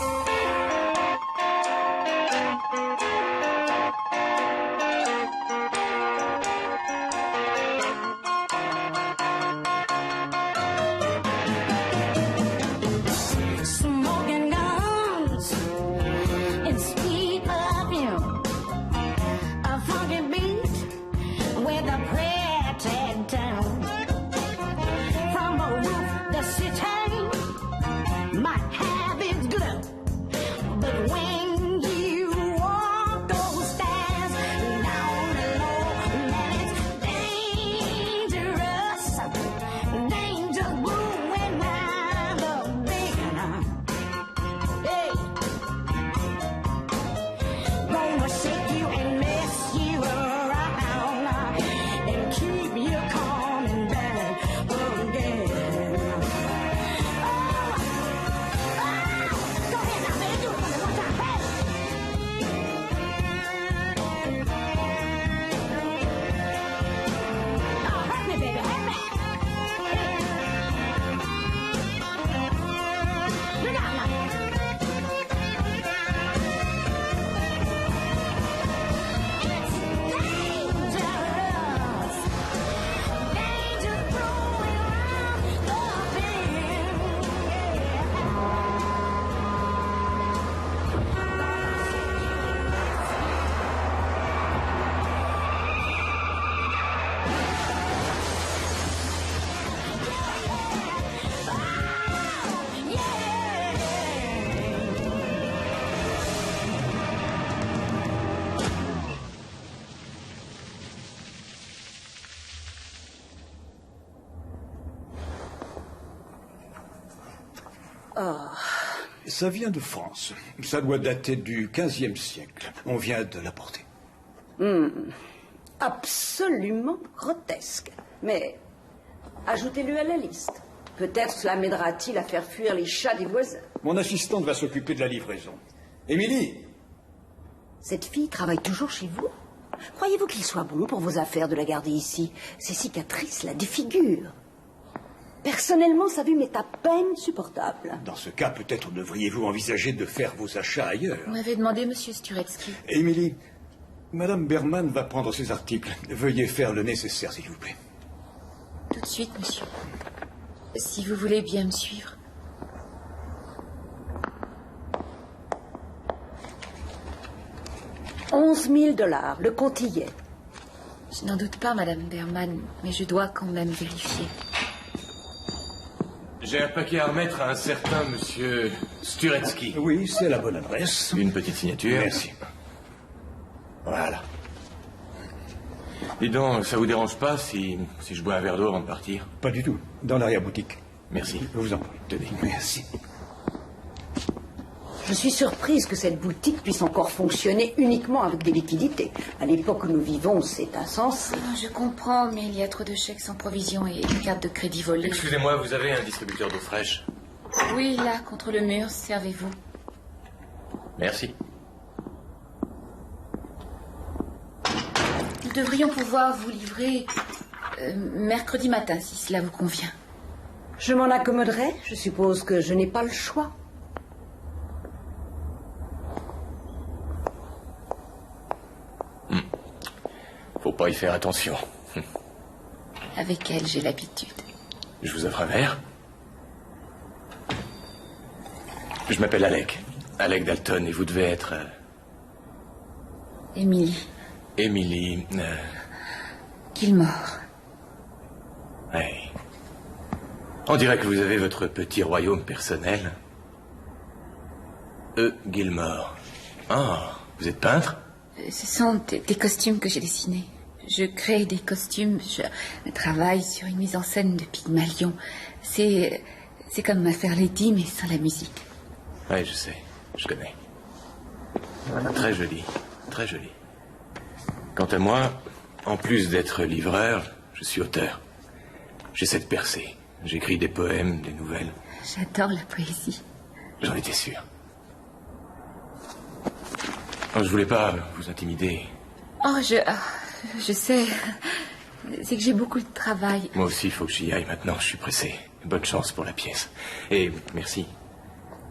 Oh. Ça vient de France. Ça doit dater du XVe siècle. On vient de l'apporter. Absolument grotesque. Mais ajoutez-le à la liste. Peut-être cela m'aidera-t-il à faire fuir les chats des voisins. Mon assistante va s'occuper de la livraison. Émilie! Cette fille travaille toujours chez vous? Croyez-vous qu'il soit bon pour vos affaires de la garder ici? Ces cicatrices la défigurent. Personnellement, sa vue m'est à peine supportable. Dans ce cas, peut-être devriez-vous envisager de faire vos achats ailleurs. Vous m'avez demandé, monsieur Sturetsky. Émilie, Madame Berman va prendre ses articles. Veuillez faire le nécessaire, s'il vous plaît. Tout de suite, monsieur. Si vous voulez bien me suivre. $11 000, le compte y est. Je n'en doute pas, Madame Berman, mais je dois quand même vérifier. J'ai un paquet à remettre à un certain monsieur Sturetsky. Oui, c'est la bonne adresse. Une petite signature. Merci. Voilà. Dis donc, ça vous dérange pas si je bois un verre d'eau avant de partir? Pas du tout. Dans l'arrière-boutique. Merci. Je vous en prie. Tenez. Merci. Je suis surprise que cette boutique puisse encore fonctionner uniquement avec des liquidités. À l'époque où nous vivons, c'est insensé. Je comprends, mais il y a trop de chèques sans provision et une carte de crédit volée. Excusez-moi, vous avez un distributeur d'eau fraîche? Oui, là, contre le mur, servez-vous. Merci. Nous devrions pouvoir vous livrer mercredi matin, si cela vous convient. Je m'en accommoderai. Je suppose que je n'ai pas le choix. Faut pas y faire attention. Avec elle, j'ai l'habitude. Je vous offre un verre? Je m'appelle Alec. Alec Dalton, et vous devez être... Émilie. Émilie... Gilmore. Ouais. On dirait que vous avez votre petit royaume personnel. Gilmore. Ah, vous êtes peintre? Ce sont des costumes que j'ai dessinés. Je crée des costumes, je travaille sur une mise en scène de Pygmalion. C'est comme ma Fair Lady, mais sans la musique. Oui, je sais, je connais. Très joli, très joli. Quant à moi, en plus d'être livreur, je suis auteur. J'essaie de percer. J'écris des poèmes, des nouvelles. J'adore la poésie. J'en étais sûr. Oh, je voulais pas vous intimider. Oh, je sais. C'est que j'ai beaucoup de travail. Moi aussi, il faut que j'y aille maintenant. Je suis pressé. Bonne chance pour la pièce. Et merci.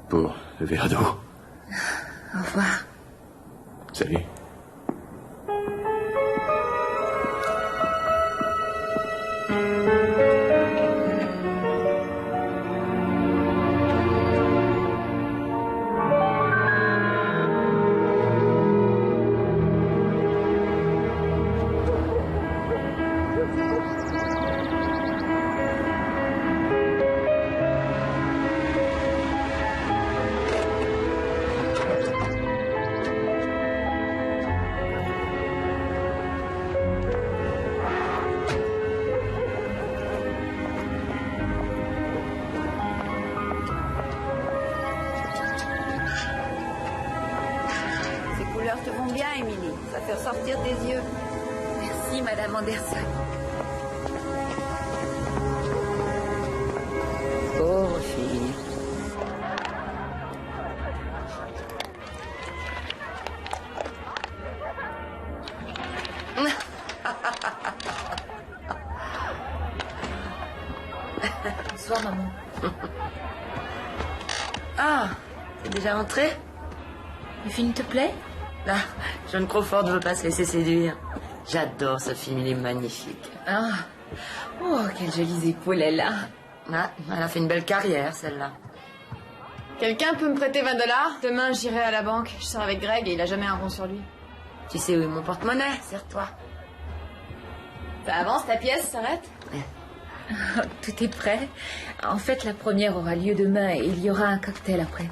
pour le verre d'eau. Au revoir. Salut. Te vont bien, Émilie. Ça fait ressortir tes yeux. Merci, Madame Anderson. Pauvre fille. Bonsoir, maman. Ah, t'es déjà rentrée? Le film te plaît? Ah, John Crawford ne veut pas se laisser séduire. J'adore ce film, il est magnifique. Ah. Oh, quelles jolies épaules elle a. Ah, elle a fait une belle carrière, celle-là. Quelqu'un peut me prêter 20 $? Demain, j'irai à la banque. Je sors avec Greg et il a jamais un rond sur lui. Tu sais où est mon porte-monnaie? Serre-toi. Ça avance, ta pièce s'arrête? Tout est prêt. En fait, la première aura lieu demain et il y aura un cocktail après.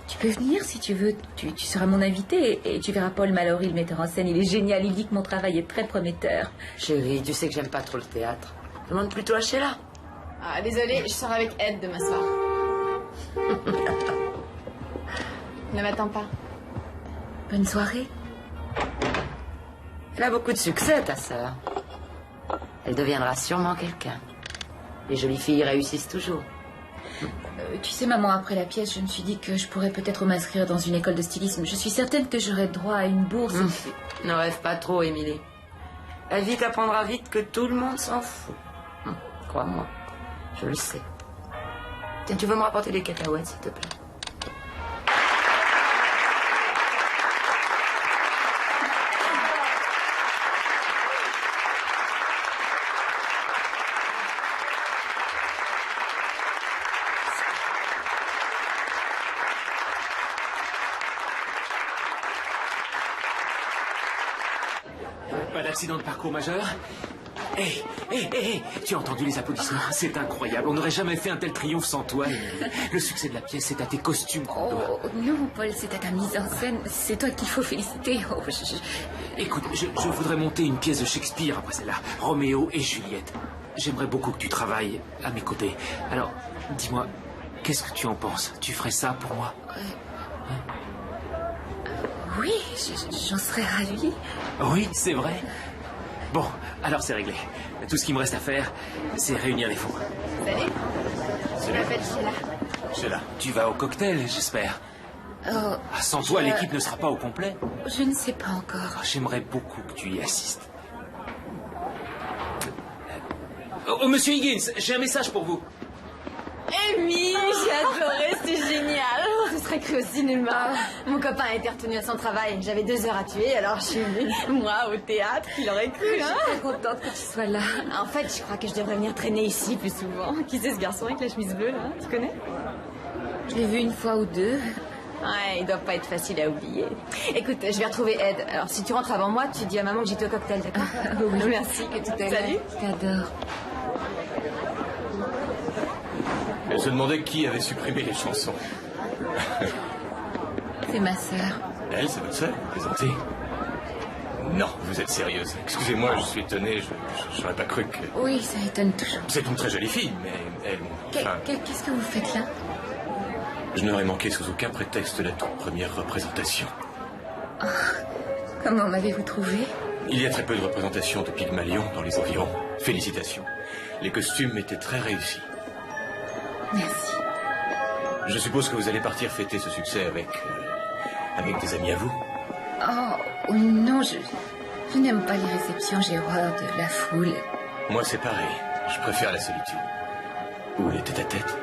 Tu peux venir si tu veux. Tu seras mon invité et tu verras Paul Mallory, le metteur en scène. Il est génial. Il dit que mon travail est très prometteur. Chérie, tu sais que j'aime pas trop le théâtre. Demande plutôt à Sheila. Ah, désolée, je sors avec Ed demain soir. Ne m'attends pas. Bonne soirée. Elle a beaucoup de succès, ta sœur. Elle deviendra sûrement quelqu'un. Les jolies filles réussissent toujours. Tu sais, maman, après la pièce, je me suis dit que je pourrais peut-être m'inscrire dans une école de stylisme. Je suis certaine que j'aurais droit à une bourse. Ne rêve pas trop, Émilie. Elle vite apprendra vite que tout le monde s'en fout. Crois-moi, je le sais. Tiens, tu veux me rapporter des cacahuètes, s'il te plaît? Pas d'accident de parcours majeur? Hé, tu as entendu les applaudissements? C'est incroyable, on n'aurait jamais fait un tel triomphe sans toi. Le succès de la pièce, c'est à tes costumes qu'on doit. Oh, non, Paul, c'est à ta mise en scène. C'est toi qu'il faut féliciter. Oh, Écoute, je voudrais monter une pièce de Shakespeare après celle-là. Roméo et Juliette. J'aimerais beaucoup que tu travailles à mes côtés. Alors, dis-moi, qu'est-ce que tu en penses? Tu ferais ça pour moi? Oui, j'en serais ravie. Oui, c'est vrai. Bon, alors c'est réglé. Tout ce qu'il me reste à faire, c'est réunir les fonds. Salut. Je m'appelle Sheila. Sheila, tu vas au cocktail, j'espère. Oh, Sans toi, l'équipe ne sera pas au complet. je ne sais pas encore. J'aimerais beaucoup que tu y assistes. Oh, monsieur Higgins, j'ai un message pour vous. Amy, j'ai adoré, c'était génial. Ce serait cru au cinéma. Mon copain a été retenu à son travail. J'avais 2 heures à tuer, alors je suis venue, moi, au théâtre. Qui l'aurait cru, hein? Je suis très contente que tu sois là. En fait, je crois que je devrais venir traîner ici plus souvent. Qui c'est ce garçon avec la chemise bleue, là? Tu connais? Je l'ai vu une fois ou deux. Ouais, il doit pas être facile à oublier. Écoute, je vais retrouver Ed. Alors, si tu rentres avant moi, tu dis à maman que j'étais au cocktail, d'accord? Oui. Merci. Et tout à l'heure. Salut. Je t'adore. Elle se demandait qui avait supprimé les chansons. C'est ma sœur. Elle, c'est votre sœur, vous plaisantez? Non, vous êtes sérieuse. Excusez-moi, je suis étonné, je n'aurais pas cru que... Oui, ça étonne toujours. C'est une très jolie fille, mais elle... Enfin, Qu'est-ce que vous faites là? je n'aurais manqué sous aucun prétexte la toute première représentation. Comment m'avez-vous trouvé? Il y a très peu de représentations de Pygmalion dans les environs. Félicitations. Les costumes étaient très réussis. Merci. Je suppose que vous allez partir fêter ce succès avec des amis à vous. Oh, non, je n'aime pas les réceptions, j'ai horreur de la foule. Moi, c'est pareil. Je préfère la solitude. Ou les tête-à-tête.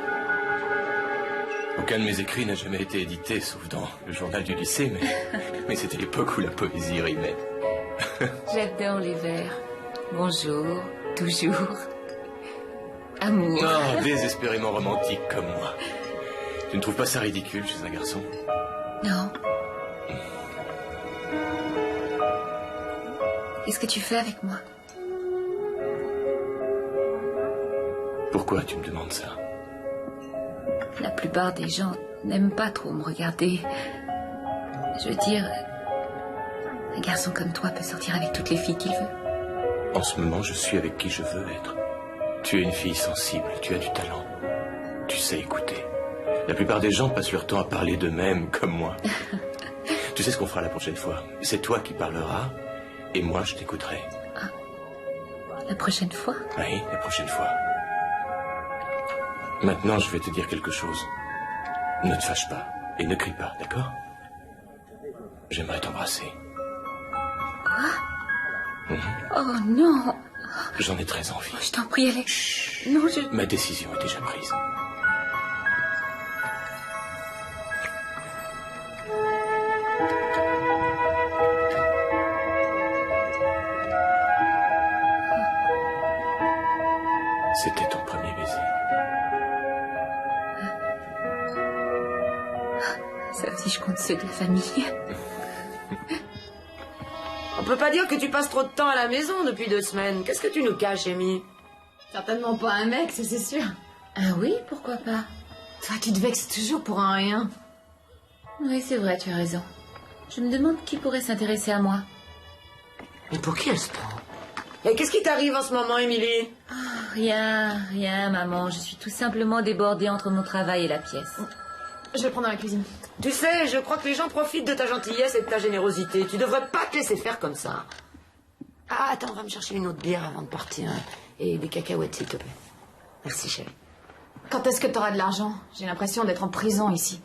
Aucun de mes écrits n'a jamais été édité, sauf dans le journal du lycée, mais c'était l'époque où la poésie rimait. J'adore les vers. Bonjour, toujours. Amour. Oh, désespérément romantique comme moi. Tu ne trouves pas ça ridicule chez un garçon? Non. Qu'est-ce que tu fais avec moi? Pourquoi tu me demandes ça? La plupart des gens n'aiment pas trop me regarder. Je veux dire, un garçon comme toi peut sortir avec toutes les filles qu'il veut. En ce moment, je suis avec qui je veux être. Tu es une fille sensible, tu as du talent. Tu sais écouter. La plupart des gens passent leur temps à parler d'eux-mêmes, comme moi. Tu sais ce qu'on fera la prochaine fois? C'est toi qui parleras, et moi je t'écouterai. Ah. La prochaine fois? Oui, la prochaine fois. Maintenant, je vais te dire quelque chose. Ne te fâche pas, et ne crie pas, d'accord? J'aimerais t'embrasser. Quoi? Oh non! J'en ai très envie. Oh, je t'en prie, Alex. Chut. Non, Ma décision est déjà prise. C'était ton premier baiser. Ça aussi, je compte ceux de la famille. On peut pas dire que tu passes trop de temps à la maison depuis 2 semaines. Qu'est-ce que tu nous caches, Amy? Certainement pas un mec, ça c'est sûr. Ah oui, pourquoi pas? Toi, tu te vexes toujours pour un rien. Oui, c'est vrai, tu as raison. Je me demande qui pourrait s'intéresser à moi. Mais pour qui elle se prend? Et qu'est-ce qui t'arrive en ce moment, Émilie? Rien, maman. Je suis tout simplement débordée entre mon travail et la pièce. Je vais le prendre dans la cuisine. Tu sais, je crois que les gens profitent de ta gentillesse et de ta générosité. Tu devrais pas te laisser faire comme ça. Ah, attends, on va me chercher une autre bière avant de partir. Et des cacahuètes, s'il te plaît. Merci, chérie. Quand est-ce que t'auras de l'argent? J'ai l'impression d'être en prison ici.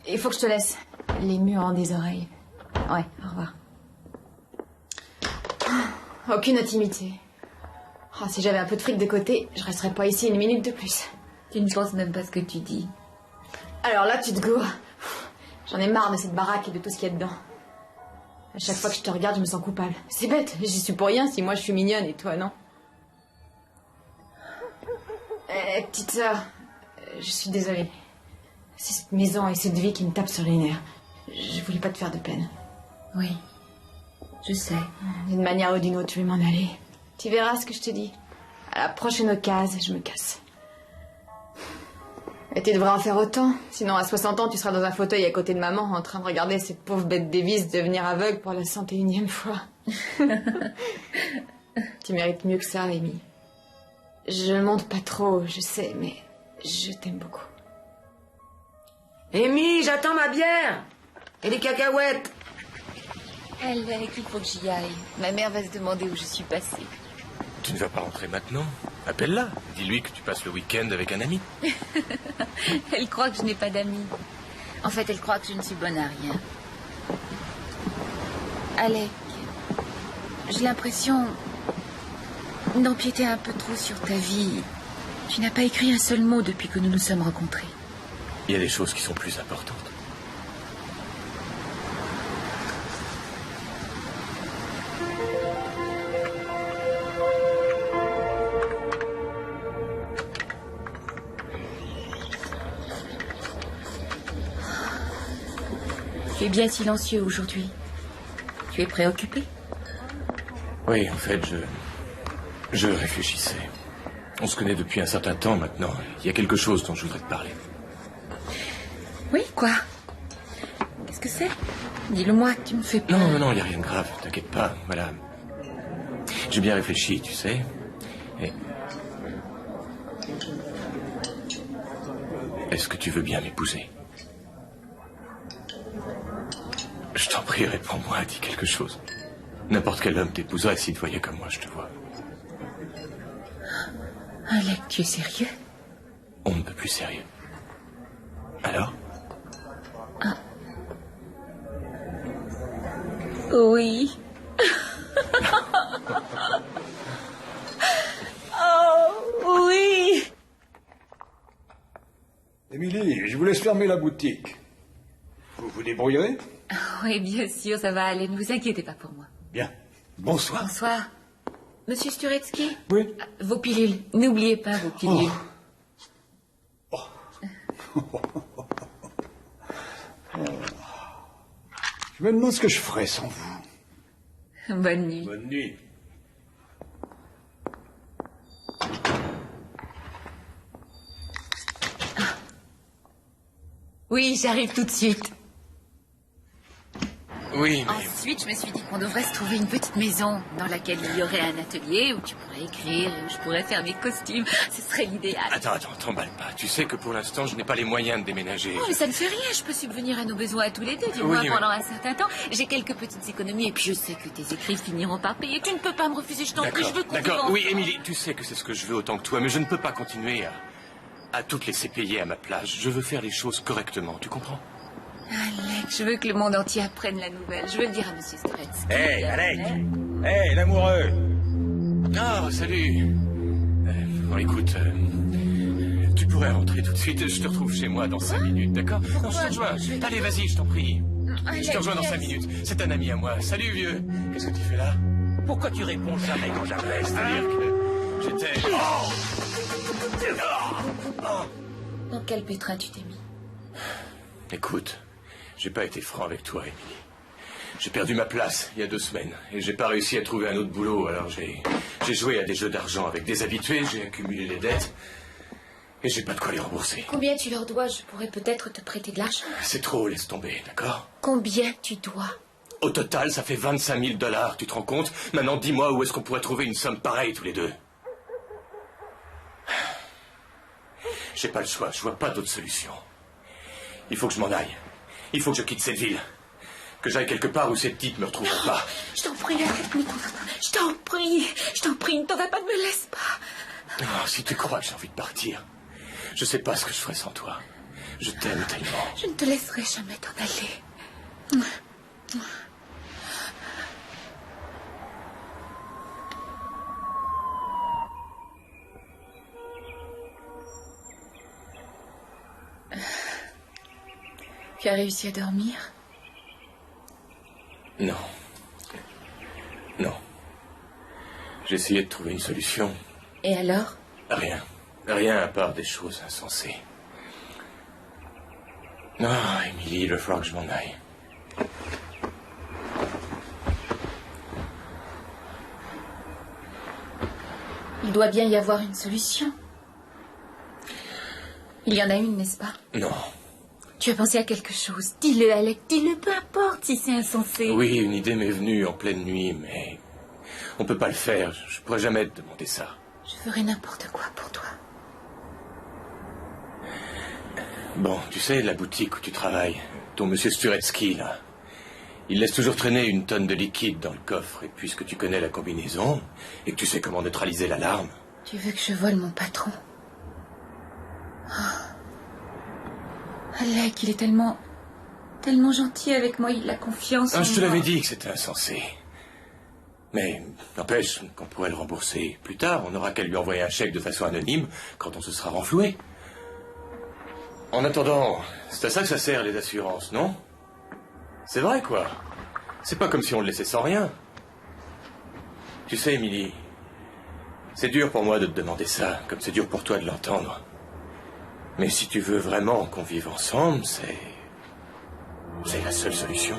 Il faut que je te laisse. Les murs ont des oreilles. Ouais, au revoir. Aucune intimité. Oh, si j'avais un peu de fric de côté, je resterais pas ici une minute de plus. Tu ne penses même pas ce que tu dis. Alors là, tu te gourres. J'en ai marre de cette baraque et de tout ce qu'il y a dedans. À chaque fois que je te regarde, je me sens coupable. C'est bête, j'y suis pour rien si moi je suis mignonne et toi non. Petite sœur, je suis désolée. C'est cette maison et cette vie qui me tapent sur les nerfs. Je voulais pas te faire de peine. Oui, je sais. D'une manière ou d'une autre, je vais m'en aller. Tu verras ce que je te dis. À la prochaine occasion, je me casse. Et tu devrais en faire autant. Sinon, à 60 ans, tu seras dans un fauteuil à côté de maman, en train de regarder cette pauvre bête Davis devenir aveugle pour la 101e fois. Tu mérites mieux que ça, Amy. Je le montre pas trop, je sais, mais je t'aime beaucoup. Amy, j'attends ma bière. Et les cacahuètes. Alex, il faut que j'y aille. Ma mère va se demander où je suis passée. Tu ne vas pas rentrer maintenant? Appelle-la. Dis-lui que tu passes le week-end avec un ami. Elle croit que je n'ai pas d'amis. En fait, elle croit que je ne suis bonne à rien. Alec, j'ai l'impression d'empiéter un peu trop sur ta vie. Tu n'as pas écrit un seul mot depuis que nous nous sommes rencontrés. Il y a des choses qui sont plus importantes. Tu es bien silencieux aujourd'hui. Tu es préoccupé? Oui, en fait, je réfléchissais. On se connaît depuis un certain temps maintenant. Il y a quelque chose dont je voudrais te parler. Oui, quoi? Qu'est-ce que c'est? Dis-le-moi, tu me fais peur. Non, il n'y a rien de grave. T'inquiète pas, voilà. J'ai bien réfléchi, tu sais. Et... Est-ce que tu veux bien m'épouser? Je t'en prie, réponds-moi, dis quelque chose. N'importe quel homme t'épouserait s'il te voyait comme moi, je te vois. Alec, tu es sérieux? On ne peut plus sérieux. Alors? Ah. Oui. Oh, oui. Émilie, je vous laisse fermer la boutique. Vous vous débrouillerez? Oui, bien sûr, ça va aller. Ne vous inquiétez pas pour moi. Bien. Bonsoir. Bonsoir. Monsieur Sturetsky? Oui. Vos pilules. N'oubliez pas vos pilules. Je me demande ce que je ferais sans vous. Bonne nuit. Bonne nuit. Oui, j'arrive tout de suite. Oui, mais... Ensuite, je me suis dit qu'on devrait se trouver une petite maison dans laquelle il y aurait un atelier où tu pourrais écrire et où je pourrais faire mes costumes. Ce serait l'idéal. Attends, t'emballe pas. Tu sais que pour l'instant, je n'ai pas les moyens de déménager. Non, mais ça ne fait rien. Je peux subvenir à nos besoins à tous les deux, du Oui, moins oui. pendant un certain temps. J'ai quelques petites économies et puis je sais que tes écrits finiront par payer. Tu ne peux pas me refuser, je t'en prie, je veux qu'on vive D'accord. Oui, ensemble. Émilie, tu sais que c'est ce que je veux autant que toi, mais je ne peux pas continuer à tout te laisser payer à ma place. Je veux faire les choses correctement, tu comprends? Alec, je veux que le monde entier apprenne la nouvelle. Je veux le dire à Monsieur Sturetsky. Hé, Alec! Hé, l'amoureux! Oh, salut. Bon, écoute, tu pourrais rentrer tout de suite. Je te retrouve chez moi dans 5 minutes, d'accord? Non, je te rejoins. Allez, vas-y, je t'en prie. Je te rejoins dans 5 minutes. C'est un ami à moi. Salut, vieux. Qu'est-ce que tu fais là? Pourquoi tu réponds jamais quand j'appelle? C'est-à-dire que j'étais... Dans quel pétrin tu t'es mis? Écoute, j'ai pas été franc avec toi, Émilie. J'ai perdu ma place il y a 2 semaines et j'ai pas réussi à trouver un autre boulot. Alors j'ai joué à des jeux d'argent avec des habitués, j'ai accumulé les dettes et j'ai pas de quoi les rembourser. Combien tu leur dois? Je pourrais peut-être te prêter de l'argent. C'est trop, laisse tomber, d'accord? Combien tu dois? Au total, ça fait 25 000 $, tu te rends compte? Maintenant, dis-moi où est-ce qu'on pourrait trouver une somme pareille tous les deux? J'ai pas le choix, je vois pas d'autre solution. Il faut que je m'en aille. Il faut que je quitte cette ville. Que j'aille quelque part où ces types me retrouveront pas. Je t'en prie, Alec, ne t'en va pas. Je t'en prie, ne t'en va pas, ne me laisse pas. Oh, si tu crois que j'ai envie de partir, je sais pas ce que je ferais sans toi. Je t'aime tellement. Je ne te laisserai jamais t'en aller. Tu as réussi à dormir? Non. Non. J'ai essayé de trouver une solution. Et alors? Rien. Rien à part des choses insensées. Non, Émilie, il va falloir que je m'en aille. Il doit bien y avoir une solution. Il y en a une, n'est-ce pas? Non. Tu as pensé à quelque chose. Dis-le, Alec, dis-le, peu importe si c'est insensé. Oui, une idée m'est venue en pleine nuit, mais on peut pas le faire. Je pourrais jamais te demander ça. Je ferai n'importe quoi pour toi. Bon, tu sais, la boutique où tu travailles, ton monsieur Sturetsky, là, il laisse toujours traîner une tonne de liquide dans le coffre. Et puisque tu connais la combinaison, et que tu sais comment neutraliser l'alarme... Tu veux que je vole mon patron? Alec, il est tellement gentil avec moi, il a confiance en Ah, je te moi. l'avais dit que c'était insensé. Mais n'empêche qu'on pourrait le rembourser plus tard. On n'aura qu'à lui envoyer un chèque de façon anonyme quand on se sera renfloué. En attendant, c'est à ça que ça sert les assurances, non? C'est vrai, quoi. C'est pas comme si on le laissait sans rien. Tu sais, Émilie, c'est dur pour moi de te demander ça, comme c'est dur pour toi de l'entendre. Mais si tu veux vraiment qu'on vive ensemble, c'est la seule solution.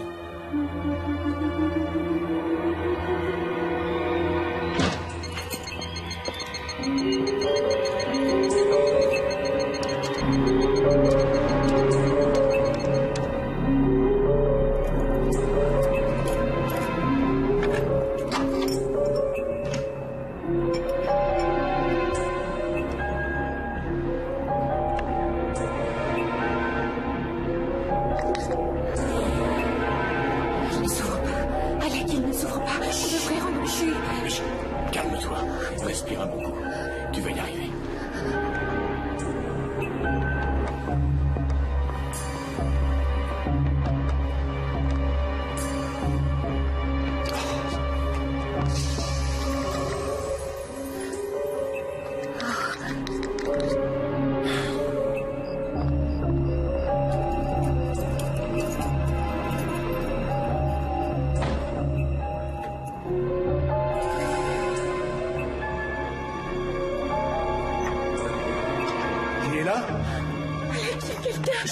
Il ne s'ouvre pas. Alec, il ne s'ouvre pas. Je devrais remonter. Chut, calme-toi. Respire un bon coup. Tu vas y arriver. est là? Alec, il y a quelqu'un.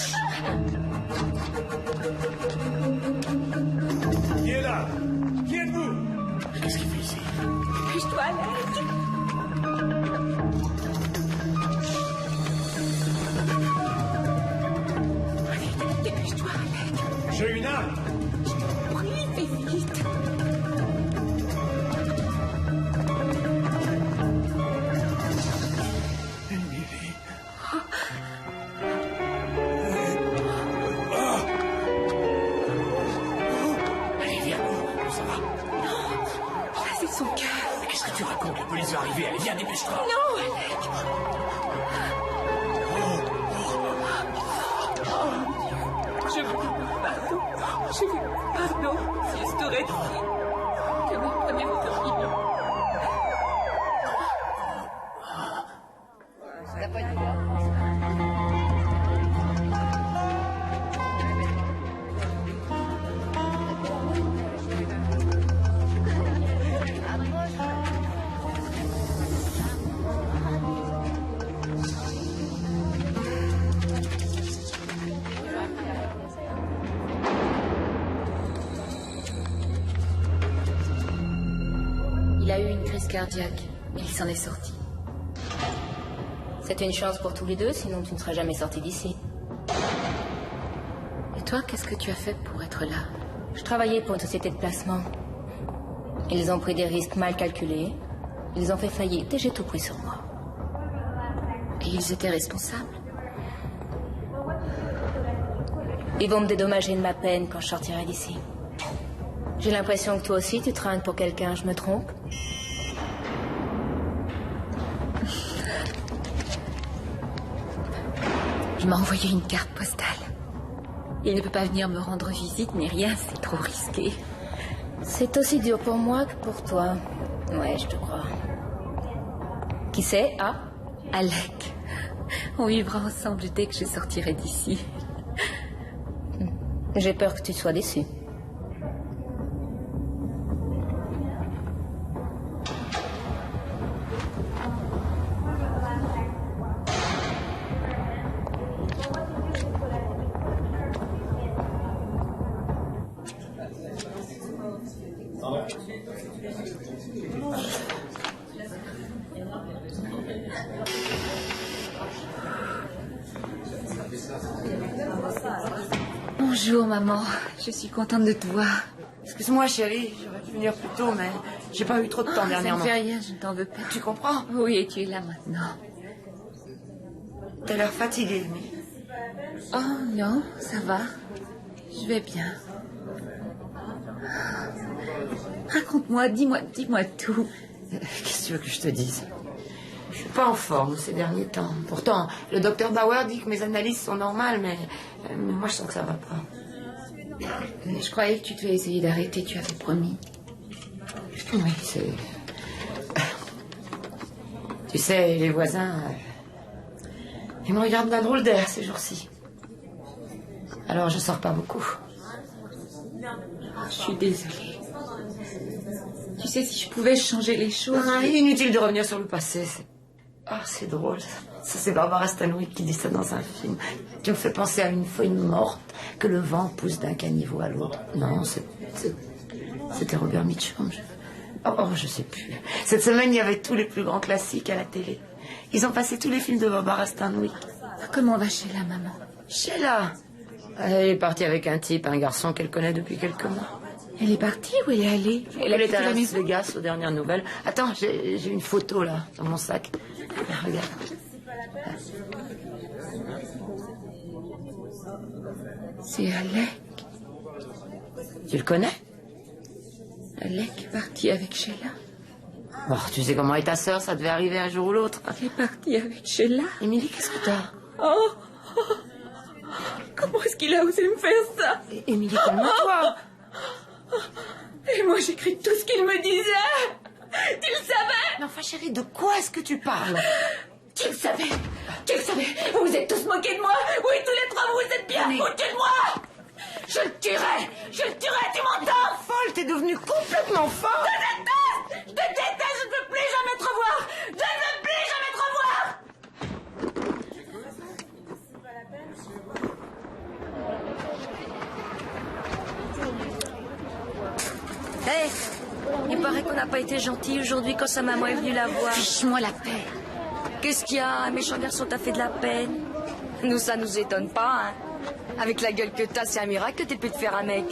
Qui est là? Qui êtes-vous? Qu'est-ce qu'il fait ici? Dépêche-toi, Alec. Dépêche-toi, Alec. J'ai une arme. Oui, fais vite. Allez, viens, ça va. Là, c'est son cœur. Mais qu'est-ce que tu racontes? La police va arriver, allez, viens, dépêche-toi. Non, Alec. Je vous pardon. Je vous pardon si je t'aurais dit que vous prenez votre fille. Il a eu une crise cardiaque et il s'en est sorti. C'était une chance pour tous les deux, sinon tu ne serais jamais sorti d'ici. Et toi, qu'est-ce que tu as fait pour être là? Je travaillais pour une société de placement. Ils ont pris des risques mal calculés. Ils ont fait faillite et j'ai tout pris sur moi. Et ils étaient responsables. Ils vont me dédommager de ma peine quand je sortirai d'ici. J'ai l'impression que toi aussi tu trinques pour quelqu'un, je me trompe? Il m'a envoyé une carte postale. Il ne peut pas venir me rendre visite ni rien, c'est trop risqué. C'est aussi dur pour moi que pour toi. Ouais, je te crois. Qui c'est? Ah? Alec, on vivra ensemble dès que je sortirai d'ici. J'ai peur que tu sois déçu. Bonjour, maman. Je suis contente de te voir. Excuse-moi, chérie, j'aurais dû venir plus tôt, mais j'ai pas eu trop de temps Ça ne dernièrement. fait rien, je ne t'en veux pas. Tu comprends? Oui, et tu es là maintenant. T'as l'air fatiguée, mais... Oh non, ça va. Je vais bien. Raconte-moi, dis-moi tout. Qu'est-ce que tu veux que je te dise? Je suis pas en forme ces derniers temps. Pourtant, le docteur Bauer dit que mes analyses sont normales, mais moi je sens que ça va pas. Je croyais que tu devais essayer d'arrêter, tu avais promis. Oui, c'est... Tu sais, les voisins... ils me regardent d'un drôle d'air ces jours-ci. Alors je sors pas beaucoup. Je suis désolée. Tu sais, si je pouvais changer les choses... Non, inutile de revenir sur le passé. C'est drôle. Ça, c'est Barbara Stanwyck qui dit ça dans un film. Qui me fait penser à une feuille morte que le vent pousse d'un caniveau à l'autre. Non, c'était Robert Mitchum. Je sais plus. Cette semaine, il y avait tous les plus grands classiques à la télé. Ils ont passé tous les films de Barbara Stanwyck. Comment va Sheila, maman? Sheila, elle est partie avec un type, un garçon qu'elle connaît depuis quelques mois. Elle est partie ou elle est allée? Elle est à la Las maison. Vegas aux dernières nouvelles. Attends, j'ai une photo là, dans mon sac. Regarde. C'est Alec. Tu le connais? Alec est parti avec Sheila. Oh, tu sais comment est ta sœur, ça devait arriver un jour ou l'autre. Elle est partie avec Sheila. Émilie, qu'est-ce que t'as? Oh, comment est-ce qu'il a osé me faire ça? Émilie, calme-toi. Et moi, j'écris tout ce qu'il me disait. Tu le savais? Mais enfin, chérie, de quoi est-ce que tu parles? Tu le savais? Tu le savais? Vous vous êtes tous moqués de moi? Oui, tous les trois, vous vous êtes bien foutus de moi! Je le tuerai! Je le tuerai, tu m'entends? Folle, t'es devenue complètement folle! Je te déteste! Je ne veux plus jamais te revoir! Je ne veux plus jamais te revoir! paraît qu'on n'a pas été gentil aujourd'hui quand sa maman est venue la voir. Fiche-moi la paix. Qu'est-ce qu'il y a? Un méchant garçon t'a fait de la peine? Nous, ça nous étonne pas, hein. Avec la gueule que t'as, c'est un miracle que t'aies pu te faire un mec.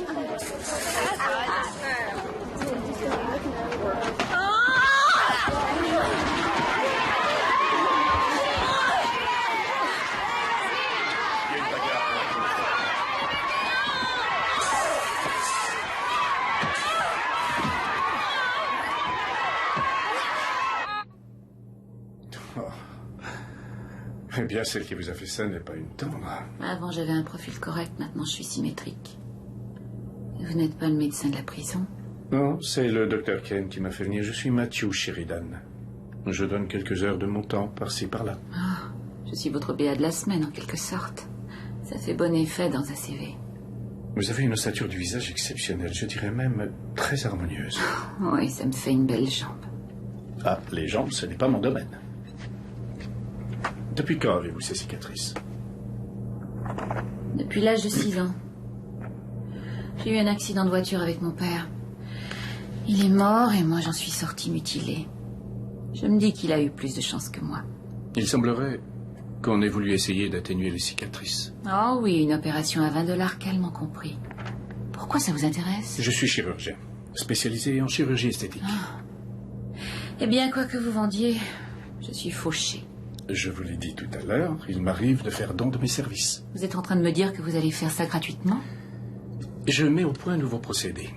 Eh bien, celle qui vous a fait ça n'est pas une tendre. Avant, j'avais un profil correct, maintenant je suis symétrique. Vous n'êtes pas le médecin de la prison? Non, c'est le docteur Kane qui m'a fait venir. Je suis Matthew Sheridan. Je donne quelques heures de mon temps, par-ci, par-là. Oh, je suis votre BA de la semaine, en quelque sorte. Ça fait bon effet dans un CV. Vous avez une ossature du visage exceptionnelle, je dirais même très harmonieuse. Oui, ça me fait une belle jambe. Ah, les jambes, ce n'est pas mon domaine. Depuis quand avez-vous ces cicatrices? Depuis l'âge de 6 ans. J'ai eu un accident de voiture avec mon père. Il est mort et moi j'en suis sortie mutilée. Je me dis qu'il a eu plus de chance que moi. Il semblerait qu'on ait voulu essayer d'atténuer les cicatrices. Oh oui, une opération à $20 calmement compris. Pourquoi ça vous intéresse? Je suis chirurgien, spécialisé en chirurgie esthétique. Eh bien, quoi que vous vendiez, je suis fauchée. Je vous l'ai dit tout à l'heure, il m'arrive de faire don de mes services. Vous êtes en train de me dire que vous allez faire ça gratuitement? Je mets au point un nouveau procédé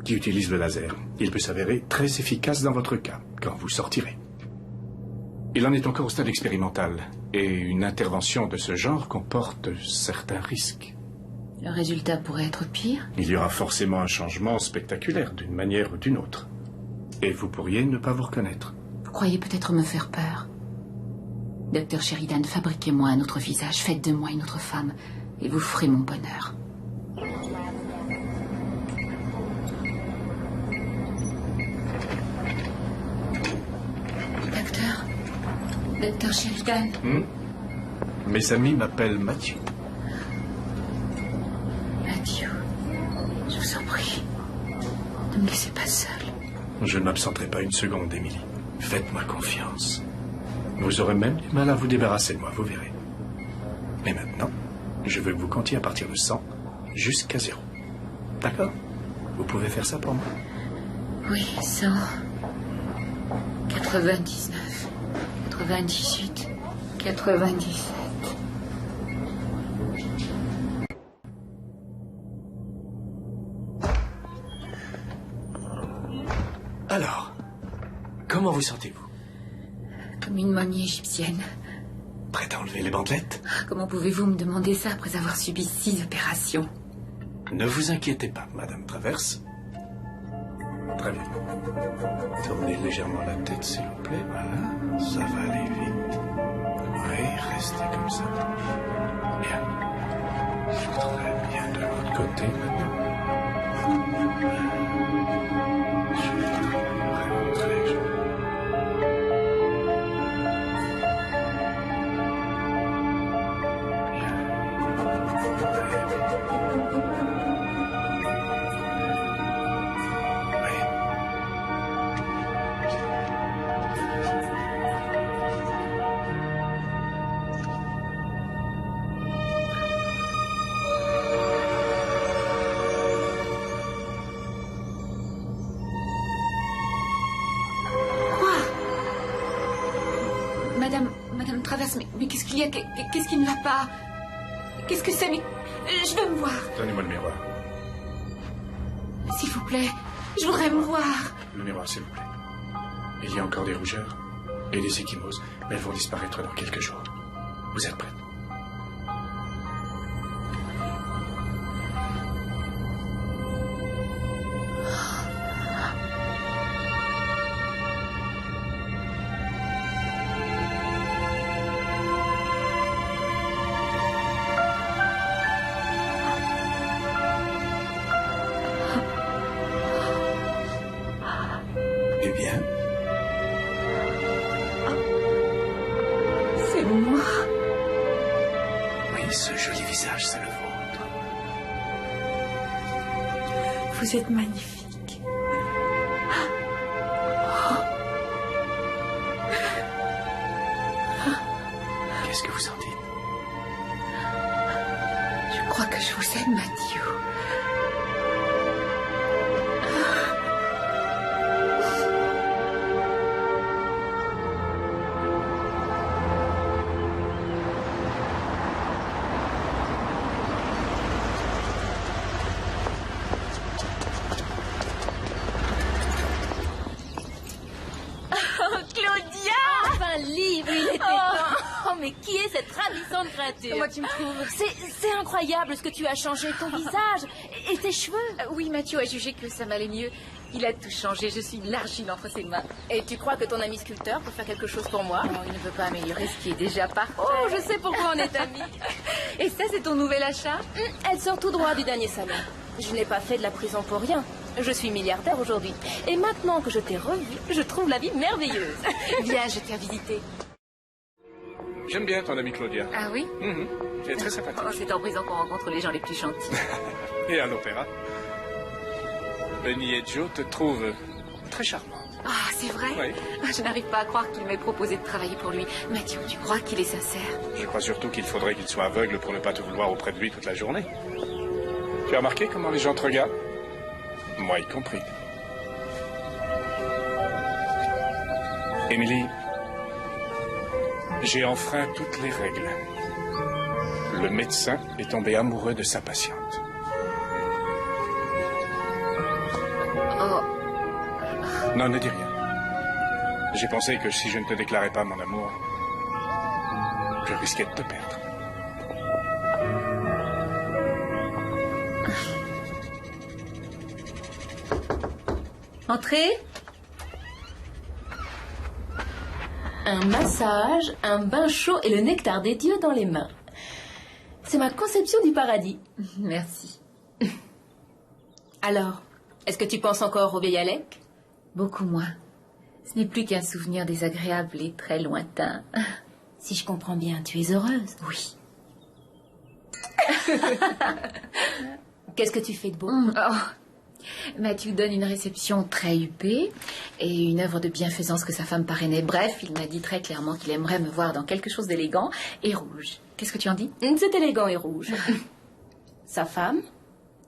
qui utilise le laser. Il peut s'avérer très efficace dans votre cas, quand vous sortirez. Il en est encore au stade expérimental, et une intervention de ce genre comporte certains risques. Le résultat pourrait être pire? Il y aura forcément un changement spectaculaire, d'une manière ou d'une autre. Et vous pourriez ne pas vous reconnaître. Vous croyez peut-être me faire peur? Docteur Sheridan, fabriquez-moi un autre visage, faites de moi une autre femme, et vous ferez mon bonheur. Docteur Sheridan. Mes amis m'appellent Matthew. Matthew, je vous en prie, ne me laissez pas seule. Je ne m'absenterai pas une seconde, Emily. Faites-moi confiance. Vous aurez même du mal à vous débarrasser de moi, vous verrez. Mais maintenant, je veux que vous comptiez à partir de 100 jusqu'à 0. D'accord? Vous pouvez faire ça pour moi? Oui, 100, 99, 98, 97. Alors, comment vous sentez-vous? Comme une momie égyptienne. Prête à enlever les bandelettes? Comment pouvez-vous me demander ça après avoir subi 6 opérations? Ne vous inquiétez pas, Madame Traverse. Très bien. Tournez légèrement la tête, s'il vous plaît. Voilà, ça va aller vite. Oui, restez comme ça. Bien. Très bien de l'autre côté, maintenant. Vraiment très joli. Madame Traverse, mais qu'est-ce qu'il y a? Qu'est-ce qui ne va pas? Qu'est-ce que c'est? Mais je veux me voir. Donnez-moi le miroir. S'il vous plaît, je voudrais me voir. Le miroir, s'il vous plaît. Il y a encore des rougeurs et des ecchymoses, mais elles vont disparaître dans quelques jours. Vous êtes prête? Eh bien? C'est moi. Oui, ce joli visage, c'est le vôtre. Vous êtes magnifique. crois que je vous aime, Mathieu. Mais qui est cette ravissante créature? Comment tu me trouves? C'est incroyable ce que tu as changé, ton visage et tes cheveux. Oui, Mathieu a jugé que ça m'allait mieux. Il a tout changé, je suis une argile entre ses mains. Et tu crois que ton ami sculpteur peut faire quelque chose pour moi? Non, il ne veut pas améliorer ce qui est déjà parfait. Oh, je sais pourquoi on est amis. Et ça, c'est ton nouvel achat? Elle sort tout droit du dernier salon. Je n'ai pas fait de la prison pour rien. Je suis milliardaire aujourd'hui. Et maintenant que je t'ai revue, je trouve la vie merveilleuse. Viens, je t'ai visiter. J'aime bien ton amie Claudia. Ah oui? Elle est très sympathique. Oh, c'est en prison qu'on rencontre les gens les plus gentils. Et à l'opéra. Benny et Joe te trouvent très charmante. Ah, c'est vrai? Oui. Je n'arrive pas à croire qu'il m'ait proposé de travailler pour lui. Mathieu, tu crois qu'il est sincère? Je crois surtout qu'il faudrait qu'il soit aveugle pour ne pas te vouloir auprès de lui toute la journée. Tu as remarqué comment les gens te regardent? Moi y compris. Émilie, j'ai enfreint toutes les règles. Le médecin est tombé amoureux de sa patiente. Oh. Non, ne dis rien. J'ai pensé que si je ne te déclarais pas mon amour, je risquais de te perdre. Entrez. Un massage, un bain chaud et le nectar des dieux dans les mains. C'est ma conception du paradis. Merci. Alors, est-ce que tu penses encore au vieil Alec? Beaucoup moins. Ce n'est plus qu'un souvenir désagréable et très lointain. Si je comprends bien, tu es heureuse? Oui. Qu'est-ce que tu fais de beau? Mathieu donne une réception très huppée et une œuvre de bienfaisance que sa femme parrainait. Bref, il m'a dit très clairement qu'il aimerait me voir dans quelque chose d'élégant et rouge. Qu'est-ce que tu en dis? C'est élégant et rouge. Sa femme?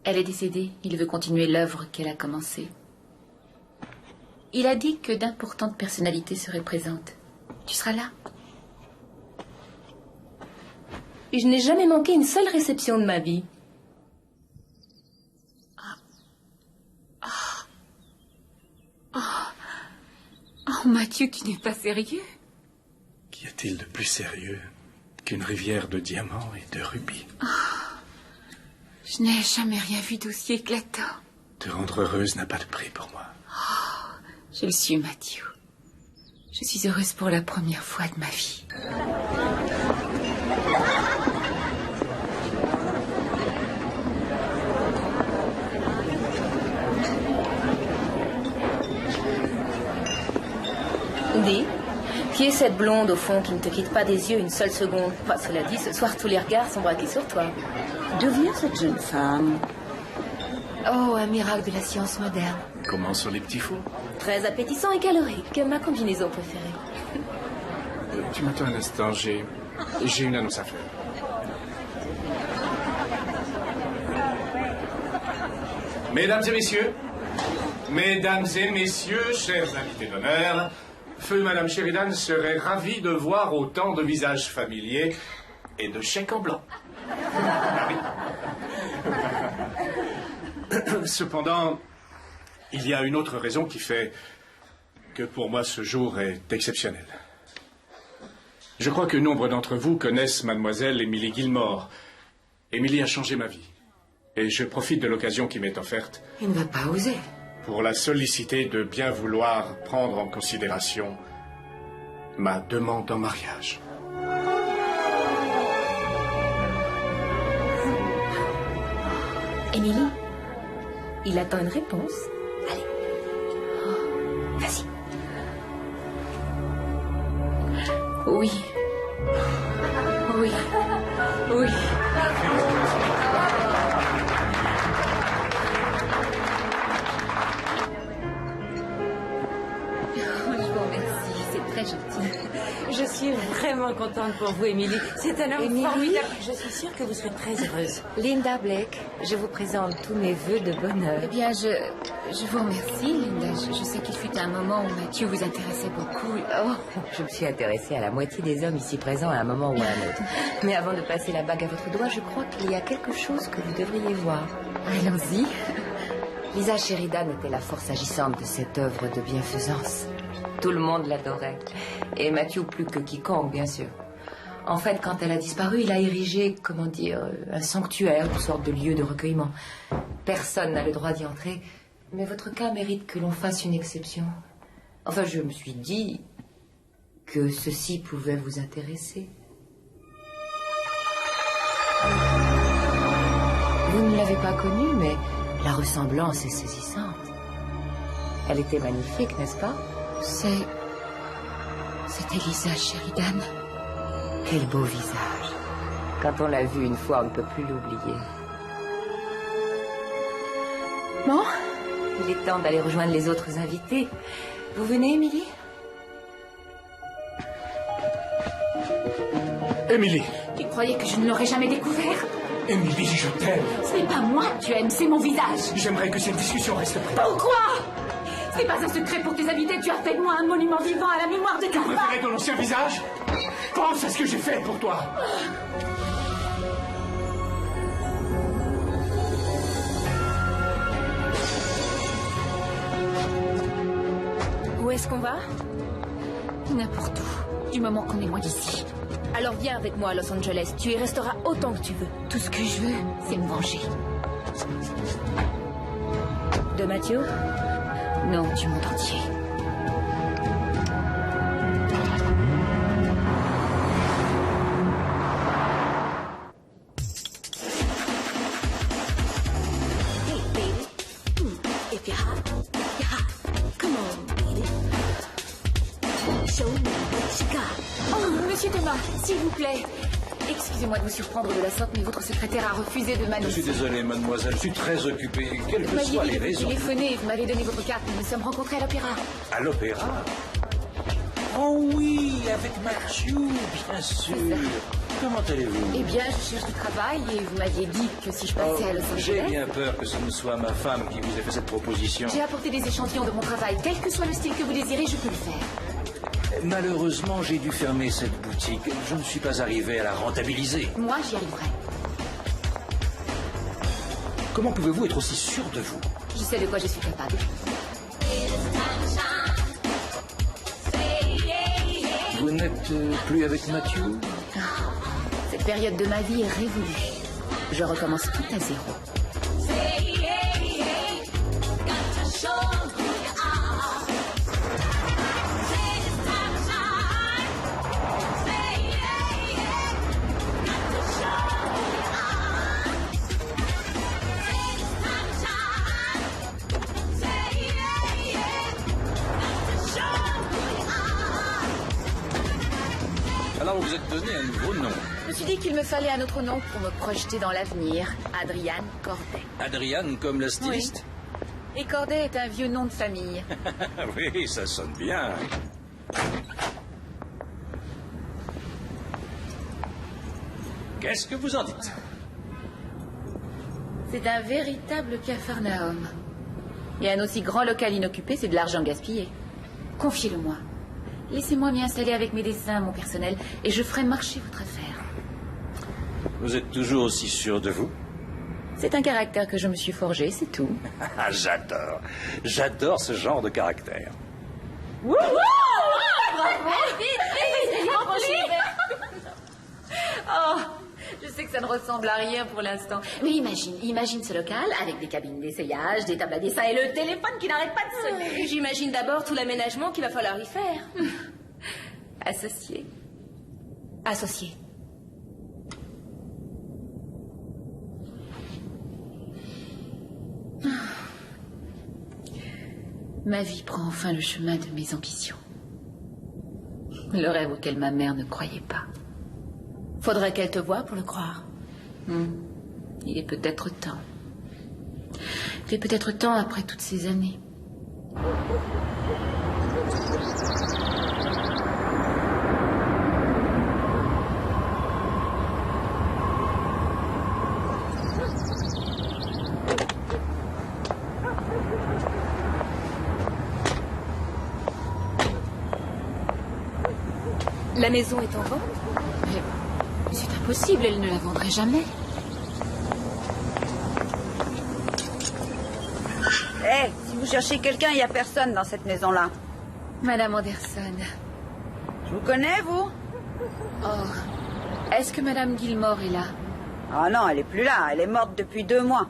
Elle est décédée. Il veut continuer l'œuvre qu'elle a commencée. Il a dit que d'importantes personnalités seraient présentes. Tu seras là? Je n'ai jamais manqué une seule réception de ma vie. Oh, Mathieu, tu n'es pas sérieux? Qu'y a-t-il de plus sérieux qu'une rivière de diamants et de rubis? Je n'ai jamais rien vu d'aussi éclatant. Te rendre heureuse n'a pas de prix pour moi. Je le suis, Mathieu. Je suis heureuse pour la première fois de ma vie. Dis, qui est cette blonde au fond qui ne te quitte pas des yeux une seule seconde? Enfin, cela dit, ce soir tous les regards sont braqués sur toi. D'où vient cette jeune femme? Oh, un miracle de la science moderne. Comment sur les petits fours? Très appétissant et calorique, ma combinaison préférée. Tu m'attends un instant, j'ai une annonce à faire. Mesdames et messieurs, chers invités d'honneur, Feu Madame Sheridan serait ravie de voir autant de visages familiers et de chèques en blanc. Ah oui. Cependant, il y a une autre raison qui fait que pour moi ce jour est exceptionnel. Je crois que nombre d'entre vous connaissent mademoiselle Émilie Gilmore. Émilie a changé ma vie. Et je profite de l'occasion qui m'est offerte. Il ne va pas oser. Pour la solliciter de bien vouloir prendre en considération ma demande en mariage. Émilie, il attend une réponse. Allez. Vas-y. Oui. Oui. Oui. Je suis vraiment tellement contente pour vous, Émilie. C'est un homme Émilie, formidable. Je suis sûre que vous serez très heureuse. Linda Blake, je vous présente tous mes vœux de bonheur. Eh bien, je vous remercie, Linda. Je sais qu'il fut un moment où Mathieu vous intéressait beaucoup. Oh, je me suis intéressée à la moitié des hommes ici présents à un moment ou à un autre. Mais avant de passer la bague à votre doigt, je crois qu'il y a quelque chose que vous devriez voir. Allons-y. Lisa Sheridan était la force agissante de cette œuvre de bienfaisance. Tout le monde l'adorait. Et Mathieu plus que quiconque, bien sûr. En fait, quand elle a disparu, il a érigé, comment dire, un sanctuaire, une sorte de lieu de recueillement. Personne n'a le droit d'y entrer, mais votre cas mérite que l'on fasse une exception. Enfin, je me suis dit que ceci pouvait vous intéresser. Vous ne l'avez pas connue, mais la ressemblance est saisissante. Elle était magnifique, n'est-ce pas? C'était Lisa Sheridan. Quel beau visage. Quand on l'a vu une fois, on ne peut plus l'oublier. Bon, il est temps d'aller rejoindre les autres invités. Vous venez, Émilie? Émilie! Tu croyais que je ne l'aurais jamais découvert? Émilie, je t'aime. Ce n'est pas moi que tu aimes, c'est mon visage. J'aimerais que cette discussion reste privée. Pourquoi? Ce n'est pas un secret pour tes invités, tu as fait de moi un monument vivant à la mémoire de ta Tu préférais ton ancien visage? Pense à ce que j'ai fait pour toi. Où est-ce qu'on va? N'importe où, du moment qu'on est loin d'ici. Alors viens avec moi à Los Angeles. Tu y resteras autant que tu veux. Tout ce que je veux, c'est me venger. De Mathieu? Non, du monde entier. Hey, baby. If you're hot, you're hot. Come on, baby. Show me what you got. Oh, monsieur Thomas, s'il vous plaît. Excusez-moi de vous surprendre de la sorte, mais votre secrétaire a refusé de Je m'annoncer. suis désolé, mademoiselle, je suis très occupé. Quelles Vous que soient m'aviez les dit de vous raisons. téléphoner, vous m'avez donné votre carte, nous nous sommes rencontrés à l'opéra. À l'opéra? Oh oui, avec Mathieu, bien sûr. Comment allez-vous? Eh bien, je cherche du travail et vous m'aviez dit que si je passais à Los J'ai Angeles... bien peur que ce ne soit ma femme qui vous ait fait cette proposition. J'ai apporté des échantillons de mon travail. Quel que soit le style que vous désirez, je peux le faire. Malheureusement, j'ai dû fermer cette boutique. Je ne suis pas arrivé à la rentabiliser. Moi, j'y arriverai. Comment pouvez-vous être aussi sûr de vous? Je sais de quoi je suis capable. Vous n'êtes plus avec Mathieu? Cette période de ma vie est révolue. Je recommence tout à zéro. Alors vous êtes donné un nouveau nom. Je me suis dit qu'il me fallait un autre nom pour me projeter dans l'avenir. Adriane Corday. Adriane comme la styliste? Et Corday est un vieux nom de famille. Oui, ça sonne bien. Qu'est-ce que vous en dites? C'est un véritable capharnaüm. Et un aussi grand local inoccupé, c'est de l'argent gaspillé. Confiez-le-moi. Laissez-moi m'y installer avec mes dessins, mon personnel, et je ferai marcher votre affaire. Vous êtes toujours aussi sûr de vous? C'est un caractère que je me suis forgé, c'est tout. J'adore. J'adore ce genre de caractère. Wouhou! Bravo! Vite! Oh, je sais que ça ne ressemble à rien pour l'instant. Mais imagine ce local avec des cabines d'essayage, des tables à dessin et le téléphone qui n'arrête pas de sonner. J'imagine d'abord tout l'aménagement qu'il va falloir y faire. Associé. Associé. Ma vie prend enfin le chemin de mes ambitions. Le rêve auquel ma mère ne croyait pas. Faudrait qu'elle te voie pour le croire. Il est peut-être temps. Il est peut-être temps après toutes ces années. La maison est en vente? Mais c'est impossible, elle ne la vendrait jamais. Hé, si vous cherchez quelqu'un, il n'y a personne dans cette maison-là. Madame Anderson. Je vous connais, vous? Oh. Est-ce que Madame Gilmore est là? Ah non, elle est plus là. Elle est morte depuis 2 mois.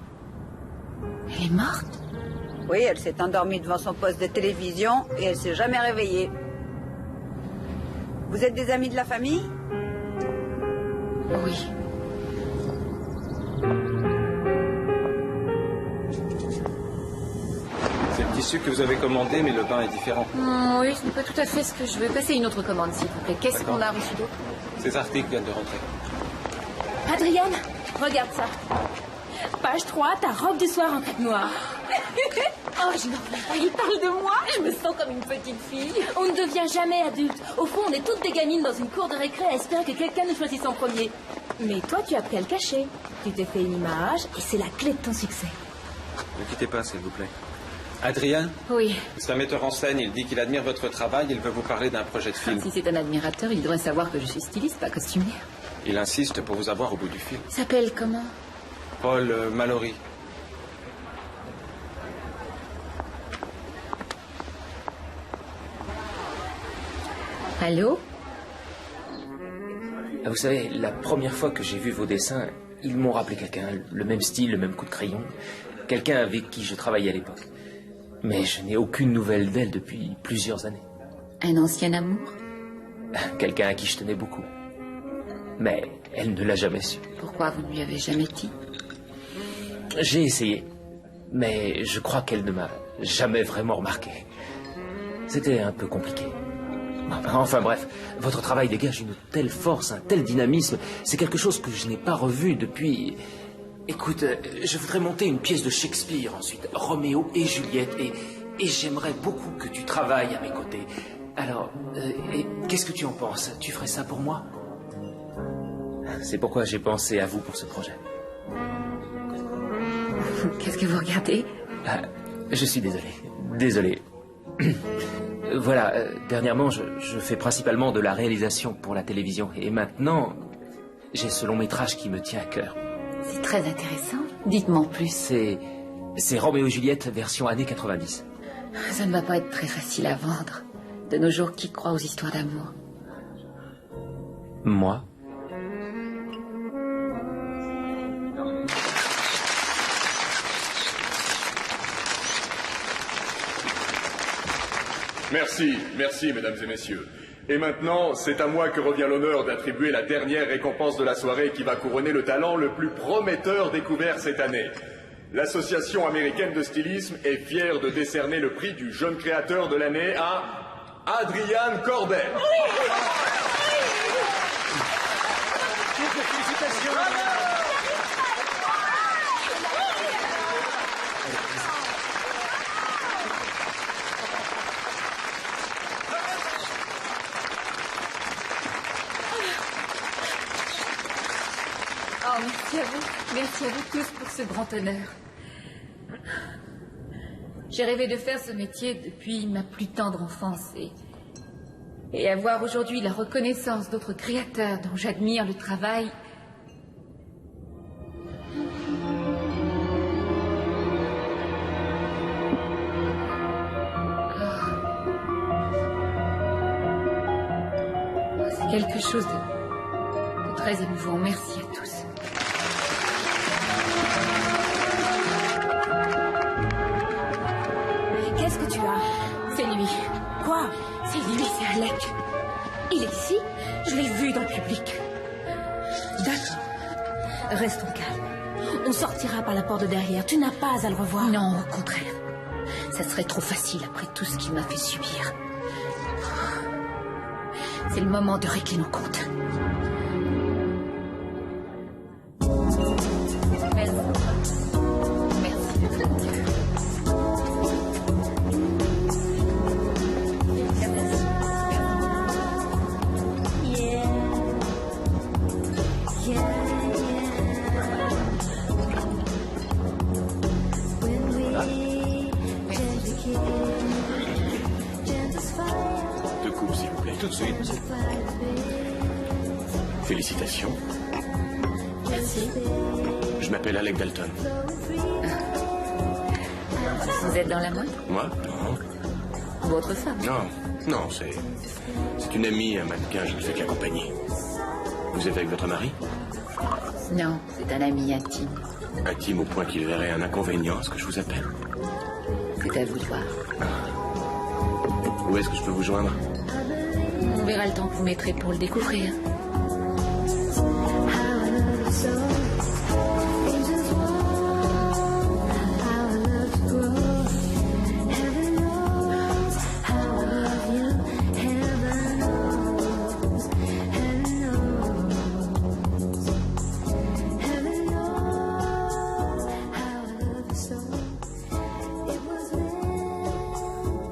Elle est morte? Oui, elle s'est endormie devant son poste de télévision et elle s'est jamais réveillée. Vous êtes des amis de la famille? Oui. C'est le tissu que vous avez commandé, mais le bain est différent. Oui, ce n'est pas tout à fait ce que je veux. Passez une autre commande, s'il vous plaît. Qu'est-ce qu'on a reçu d'autre? Ces articles viennent de rentrer. Adrienne, regarde ça. Page 3, ta robe du soir en crêpe noire. Oh, je n'en peux pas. Il parle de moi. Je me sens comme une petite fille. On ne devient jamais adulte. Au fond, on est toutes des gamines dans une cour de récré à espérer que quelqu'un nous choisisse en premier. Mais toi, tu as appris à le cacher. Tu t'es fait une image et c'est la clé de ton succès. Ne quittez pas, s'il vous plaît. Adrien? Oui. C'est un metteur en scène. Il dit qu'il admire votre travail. Il veut vous parler d'un projet de film. Si c'est un admirateur, il devrait savoir que je suis styliste, pas costumière. Il insiste pour vous avoir au bout du fil. Il s'appelle comment? Paul Mallory. Allô? Ah, vous savez, la première fois que j'ai vu vos dessins, ils m'ont rappelé quelqu'un. Le même style, le même coup de crayon. Quelqu'un avec qui je travaillais à l'époque. Mais je n'ai aucune nouvelle d'elle depuis plusieurs années. Un ancien amour? Quelqu'un à qui je tenais beaucoup. Mais elle ne l'a jamais su. Pourquoi vous ne lui avez jamais dit? J'ai essayé. Mais je crois qu'elle ne m'a jamais vraiment remarqué. C'était un peu compliqué. Enfin bref, votre travail dégage une telle force, un tel dynamisme. C'est quelque chose que je n'ai pas revu depuis... Écoute, je voudrais monter une pièce de Shakespeare ensuite. Roméo et Juliette. Et j'aimerais beaucoup que tu travailles à mes côtés. Alors, qu'est-ce que tu en penses? Tu ferais ça pour moi? C'est pourquoi j'ai pensé à vous pour ce projet. Qu'est-ce que vous regardez? Je suis désolé. Désolé. Voilà, dernièrement, je fais principalement de la réalisation pour la télévision. Et maintenant, j'ai ce long métrage qui me tient à cœur. C'est très intéressant. Dites-moi en plus. C'est Roméo et Juliette version années 90. Ça ne va pas être très facile à vendre. De nos jours, qui croit aux histoires d'amour? Moi? Merci, merci mesdames et messieurs. Et maintenant, c'est à moi que revient l'honneur d'attribuer la dernière récompense de la soirée qui va couronner le talent le plus prometteur découvert cette année. L'Association américaine de stylisme est fière de décerner le prix du jeune créateur de l'année à Adrian Corbett. Félicitations. Oh, merci à vous. Merci à vous tous pour ce grand honneur. J'ai rêvé de faire ce métier depuis ma plus tendre enfance et avoir aujourd'hui la reconnaissance d'autres créateurs dont j'admire le travail. C'est quelque chose de très émouvant. Merci à tous. Qu'est-ce que tu as? C'est lui. Quoi? C'est lui, c'est Alec. Il est ici? Je l'ai vu dans le public. D'accord. Restons calmes. On sortira par la porte de derrière. Tu n'as pas à le revoir. Non, au contraire. Ça serait trop facile après tout ce qu'il m'a fait subir. C'est le moment de régler nos comptes. Merci. Deux coupes, s'il vous plaît. Tout de suite, monsieur. Félicitations. Merci. Je m'appelle Alec Dalton. Vous êtes dans la mode? Moi? Non. Votre femme? Non, c'est une amie, un mannequin, je ne fais que l'accompagner. Vous êtes avec votre mari? Non, c'est un ami intime. Intime au point qu'il verrait un inconvénient à ce que je vous appelle? C'est à vous de voir. Où est-ce que je peux vous joindre? On verra le temps que vous mettrez pour le découvrir.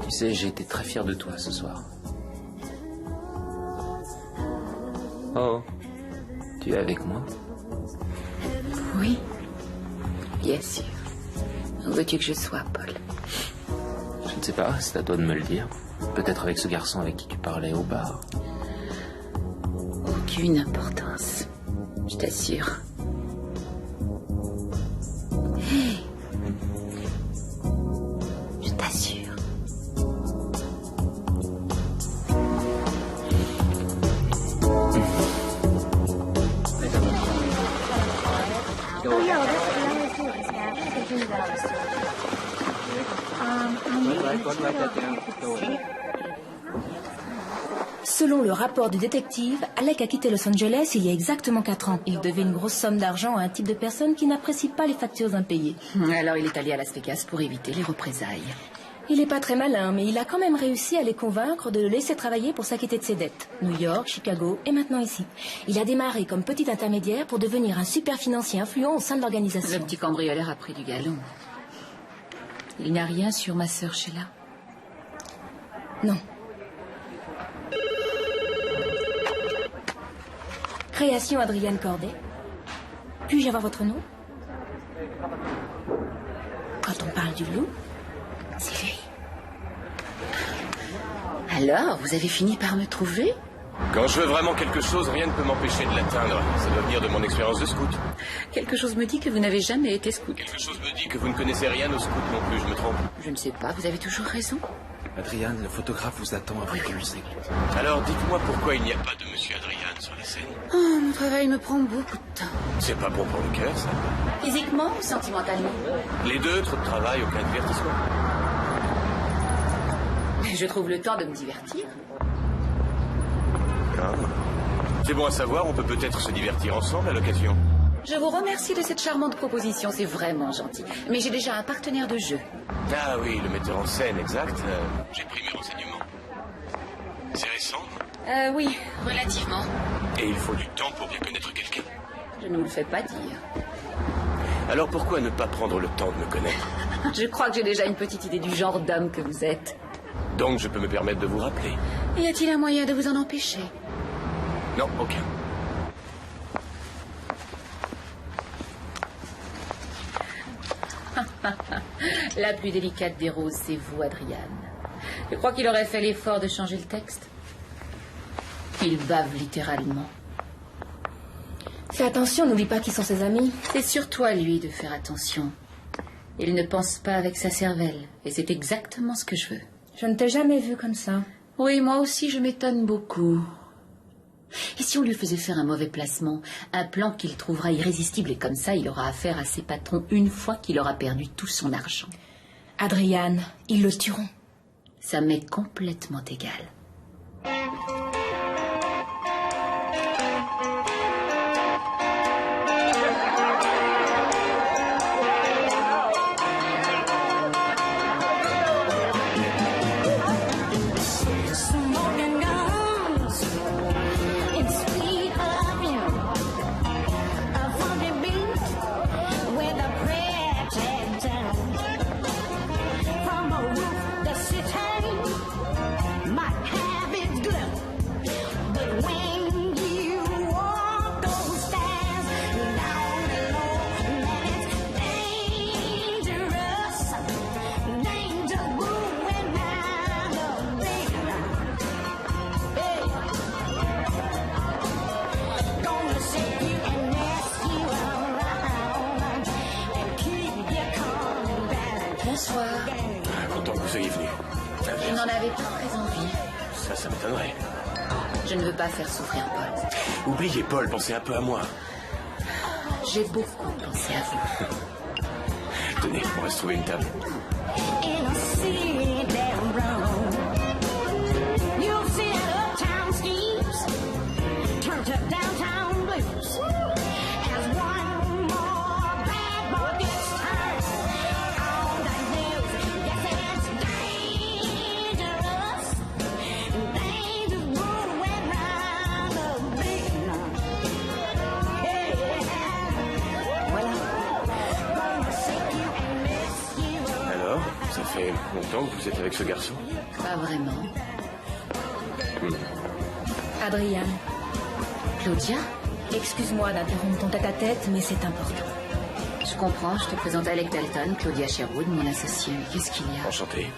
Tu sais, j'ai été très fier de toi ce soir. Oh, tu es avec moi? Oui, bien sûr. Où veux-tu que je sois, Paul? Je ne sais pas, c'est à toi de me le dire. Peut-être avec ce garçon avec qui tu parlais au bar. Aucune importance, je t'assure. Hey. Je t'assure. Selon le rapport du détective, Alec a quitté Los Angeles il y a exactement 4 ans. Il devait une grosse somme d'argent à un type de personne qui n'apprécie pas les factures impayées. Alors il est allé à Las Vegas pour éviter les représailles. Il n'est pas très malin, mais il a quand même réussi à les convaincre de le laisser travailler pour s'acquitter de ses dettes. New York, Chicago et maintenant ici. Il a démarré comme petit intermédiaire pour devenir un super financier influent au sein de l'organisation. Le petit cambrioleur a pris du galon. Il n'y a rien sur ma sœur Sheila? Non. Création Adrienne Corday. Puis-je avoir votre nom? Quand on parle du loup, c'est lui. Alors, vous avez fini par me trouver? Quand je veux vraiment quelque chose, rien ne peut m'empêcher de l'atteindre. Ça doit venir de mon expérience de scout. Quelque chose me dit que vous n'avez jamais été scout. Quelque chose me dit que vous ne connaissez rien au scout non plus, je me trompe. Je ne sais pas, vous avez toujours raison. Adriane, le photographe vous attend après la musique. Alors, dites-moi pourquoi il n'y a pas de monsieur Adriane sur les scènes. Oh, mon travail me prend beaucoup de temps. C'est pas bon pour le cœur, ça. Physiquement ou sentimentalement? Les deux, trop de travail, aucun divertissement. Je trouve le temps de me divertir. Ah. C'est bon à savoir, on peut peut-être se divertir ensemble à l'occasion. Je vous remercie de cette charmante proposition, c'est vraiment gentil. Mais j'ai déjà un partenaire de jeu. Ah oui, le metteur en scène, exact. J'ai pris mes renseignements. C'est récent? Oui, relativement. Et il faut du temps pour bien connaître quelqu'un. Je ne vous le fais pas dire. Alors pourquoi ne pas prendre le temps de me connaître? Je crois que j'ai déjà une petite idée du genre d'homme que vous êtes. Donc je peux me permettre de vous rappeler? Y a-t-il un moyen de vous en empêcher? Non, aucun. La plus délicate des roses, c'est vous, Adriane. Je crois qu'il aurait fait l'effort de changer le texte. Il bave littéralement. Fais attention, n'oublie pas qui sont ses amis. C'est surtout à lui de faire attention. Il ne pense pas avec sa cervelle, et c'est exactement ce que je veux. Je ne t'ai jamais vu comme ça. Oui, moi aussi, je m'étonne beaucoup. Et si on lui faisait faire un mauvais placement, un plan qu'il trouvera irrésistible, et comme ça, il aura affaire à ses patrons une fois qu'il aura perdu tout son argent. Adriane, ils le tueront. Ça m'est complètement égal. Bonsoir. Content que vous soyez venu. Je n'en avais pas très envie. Ça m'étonnerait. Je ne veux pas faire souffrir Paul. Oubliez Paul, pensez un peu à moi. J'ai beaucoup pensé à vous. Tenez, on va se trouver une table. Ça fait longtemps que vous êtes avec ce garçon? Pas vraiment. Adrian. Claudia? Excuse-moi d'interrompre ton tête-à-tête, mais c'est important. Je comprends, je te présente Alec Dalton, Claudia Sherwood, mon associé. Qu'est-ce qu'il y a? Enchanté.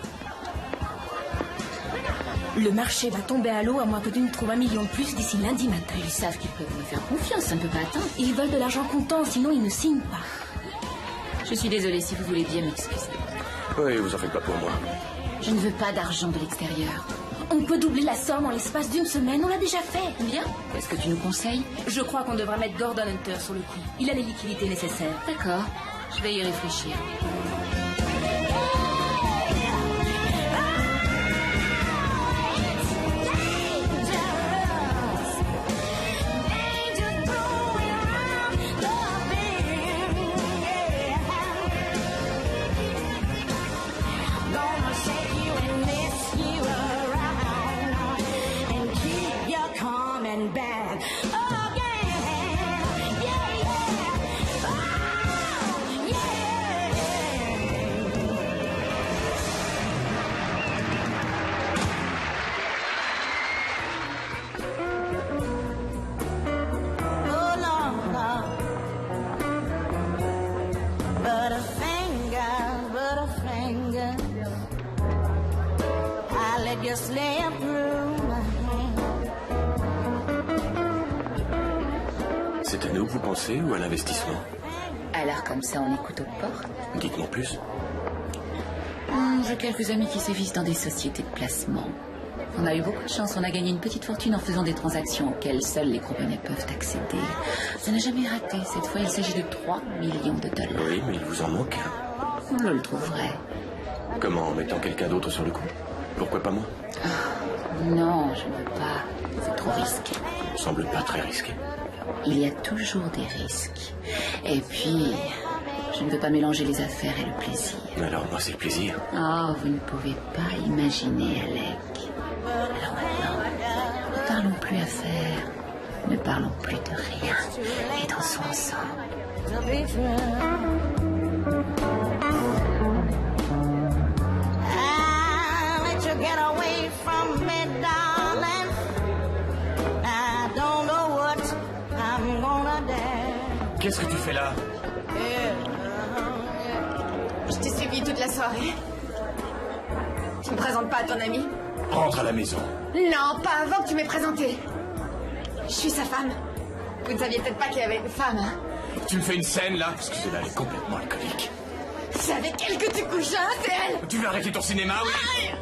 Le marché va tomber à l'eau à moins que tu ne trouves 1 million de plus d'ici lundi matin. Ils savent qu'ils peuvent me faire confiance, ça ne peut pas attendre. Ils veulent de l'argent comptant, sinon ils ne signent pas. Je suis désolée, si vous voulez bien m'excuser. Oui, vous en faites pas pour moi. Je ne veux pas d'argent de l'extérieur. On peut doubler la somme en l'espace d'une semaine, on l'a déjà fait. Bien. Qu'est-ce que tu nous conseilles? Je crois qu'on devrait mettre Gordon Hunter sur le coup. Il a les liquidités nécessaires. D'accord, je vais y réfléchir. C'est à nous que vous pensez ou à l'investissement? Alors comme ça, on écoute aux portes. Dites-moi plus. J'ai quelques amis qui sévissent dans des sociétés de placement. On a eu beaucoup de chance, on a gagné une petite fortune en faisant des transactions auxquelles seuls les gros bonnets peuvent accéder. Ça n'a jamais raté. Cette fois, il s'agit de 3 millions de dollars. Oui, mais il vous en manque un. On le trouverait. Comment? En mettant quelqu'un d'autre sur le coup? Pourquoi pas moi? Non, je ne veux pas. C'est trop risqué. Ça ne semble pas très risqué. Il y a toujours des risques. Et puis, je ne veux pas mélanger les affaires et le plaisir. Alors moi, c'est le plaisir. Ah, vous ne pouvez pas imaginer, Alec. Alors maintenant, ne parlons plus affaires. Ne parlons plus de rien. Et dansons ensemble. Get away from me, darling. I don't know what I'm gonna do. Qu'est-ce que tu fais là? Je t'ai suivi toute la soirée. Tu me présentes pas à ton ami? Rentre à la maison. Non, pas avant que tu m'aies présenté. Je suis sa femme. Vous ne saviez peut-être pas qu'il y avait une femme, hein? Tu me fais une scène là? Excusez-la, elle est complètement alcoolique. C'est avec elle que tu couches, hein? C'est elle! Tu veux arrêter ton cinéma, oui? Aïe!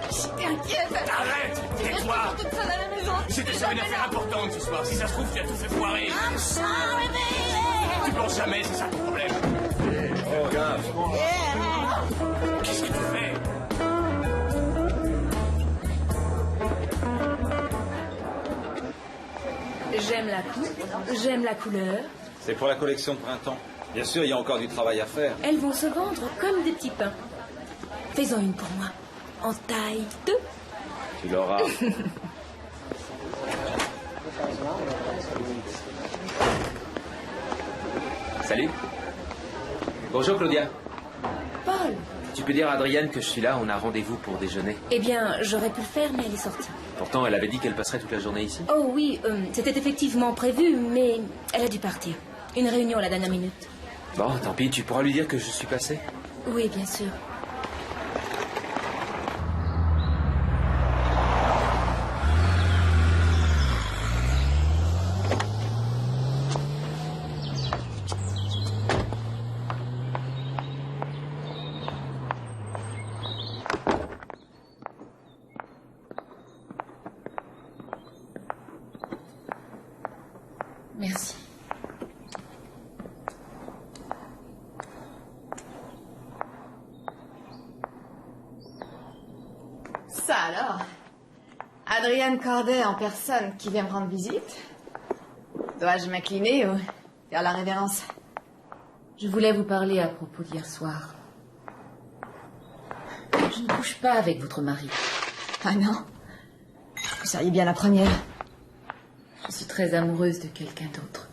J'étais inquiète. Arrête! Tais-toi! toute seule à la maison. C'était sur une affaire importante ce soir. Si ça se trouve, tu as tout fait foirer. I'm sorry, baby. Tu penses jamais, c'est ça ton problème. Oh, gaffe. Qu'est-ce que tu fais? J'aime la coupe, j'aime la couleur. C'est pour la collection de printemps. Bien sûr, il y a encore du travail à faire. Elles vont se vendre comme des petits pains. Fais-en une pour moi. En taille 2. Tu l'auras. Salut. Bonjour Claudia. Paul. Tu peux dire à Adrienne que je suis là, on a rendez-vous pour déjeuner. Eh bien, j'aurais pu le faire, mais elle est sortie. Pourtant, elle avait dit qu'elle passerait toute la journée ici. Oh oui, c'était effectivement prévu, mais elle a dû partir. Une réunion à la dernière minute. Bon, tant pis, tu pourras lui dire que je suis passé. Oui, bien sûr. alors, Adrienne Corday en personne qui vient me rendre visite. Dois-je m'incliner ou faire la révérence? Je voulais vous parler à propos d'hier soir. Je ne couche pas avec votre mari. Ah non? Vous seriez bien la première. Je suis très amoureuse de quelqu'un d'autre.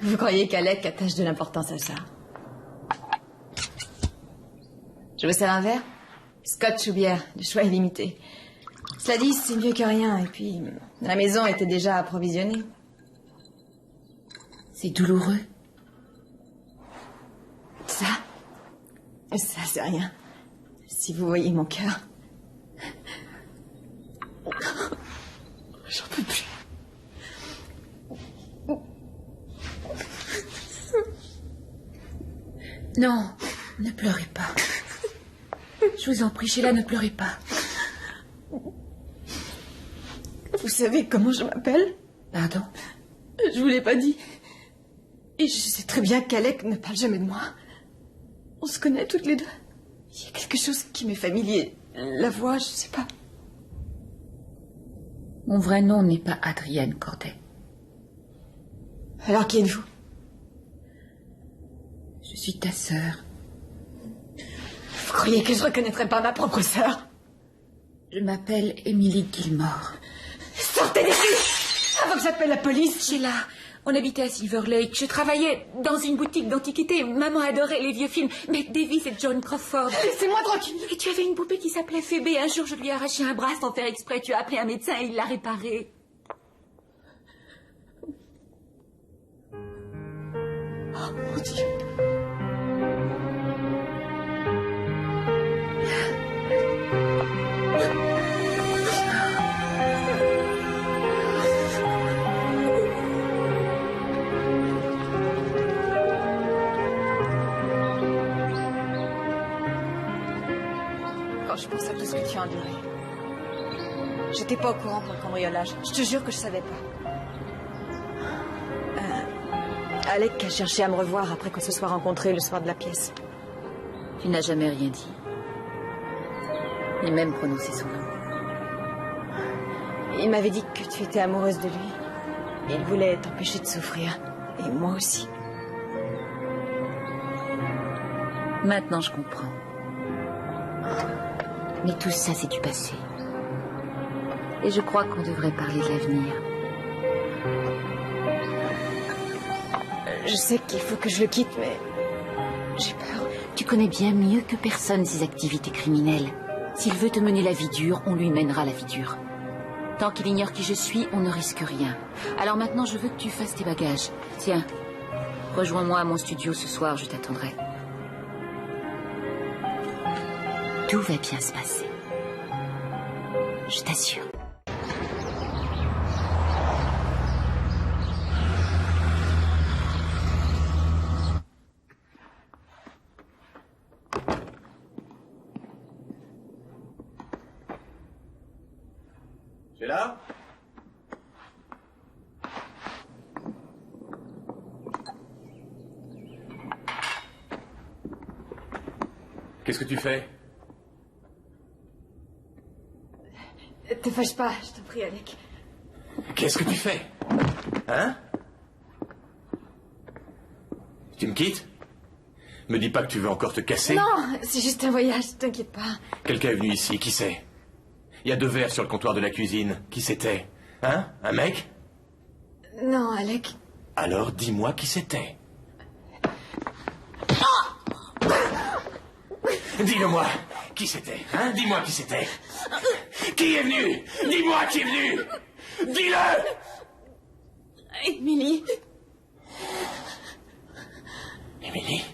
Vous croyez qu'Alec attache de l'importance à ça? Je vous sers un verre? Scotch ou bière, le choix est limité. Cela dit, c'est mieux que rien, et puis la maison était déjà approvisionnée. C'est douloureux. Ça, c'est rien. Si vous voyez mon cœur. J'en peux plus. Non, ne pleurez pas. Je vous en prie, Sheila, ne pleurez pas. Vous savez comment je m'appelle? Pardon? Je vous l'ai pas dit. Et je sais très bien qu'Alec ne parle jamais de moi. On se connaît toutes les deux. Il y a quelque chose qui m'est familier. La voix, je sais pas. Mon vrai nom n'est pas Adrienne Corday. Alors qui êtes-vous? Je suis ta sœur. Vous croyez que je reconnaîtrais pas ma propre sœur? Je m'appelle Emily Gilmore. Sortez d'ici! Avant que j'appelle la police! Sheila, on habitait à Silver Lake. Je travaillais dans une boutique d'antiquités. Maman adorait les vieux films. Mais Davis et John Crawford. Laissez-moi tranquille! Et tu avais une poupée qui s'appelait Phoebe. Un jour, je lui ai arraché un bras sans faire exprès. Tu as appelé un médecin et il l'a réparé. Oh mon Dieu! Quand je pense à tout ce que tu as enduré. J'étais pas au courant pour le cambriolage. Je te jure que je savais pas. Alec a cherché à me revoir après qu'on se soit rencontrés le soir de la pièce. Tu n'as jamais rien dit. Ni même prononcé son nom. Il m'avait dit que tu étais amoureuse de lui. Il voulait t'empêcher de souffrir. Et moi aussi. Maintenant, je comprends. Mais tout ça, c'est du passé. Et je crois qu'on devrait parler de l'avenir. Je sais qu'il faut que je le quitte, mais j'ai peur. Tu connais bien mieux que personne ses activités criminelles. S'il veut te mener la vie dure, on lui mènera la vie dure. Tant qu'il ignore qui je suis, on ne risque rien. Alors maintenant, je veux que tu fasses tes bagages. Tiens, rejoins-moi à mon studio ce soir, je t'attendrai. Tout va bien se passer. Je t'assure. C'est là? Qu'est-ce que tu fais? Te fâche pas, je t'en prie, Alec. Qu'est-ce que tu fais? Hein? Tu me quittes? Me dis pas que tu veux encore te casser? Non, c'est juste un voyage, t'inquiète pas. Quelqu'un est venu ici, qui c'est? Il y a 2 verres sur le comptoir de la cuisine. Qui c'était? Hein? Un mec? Non, Alec. Alors dis-moi qui c'était. Dis-le-moi. Qui c'était? Hein? Dis-moi qui c'était. Qui est venu? Dis-moi qui est venu. Dis-le! Émilie. Émilie?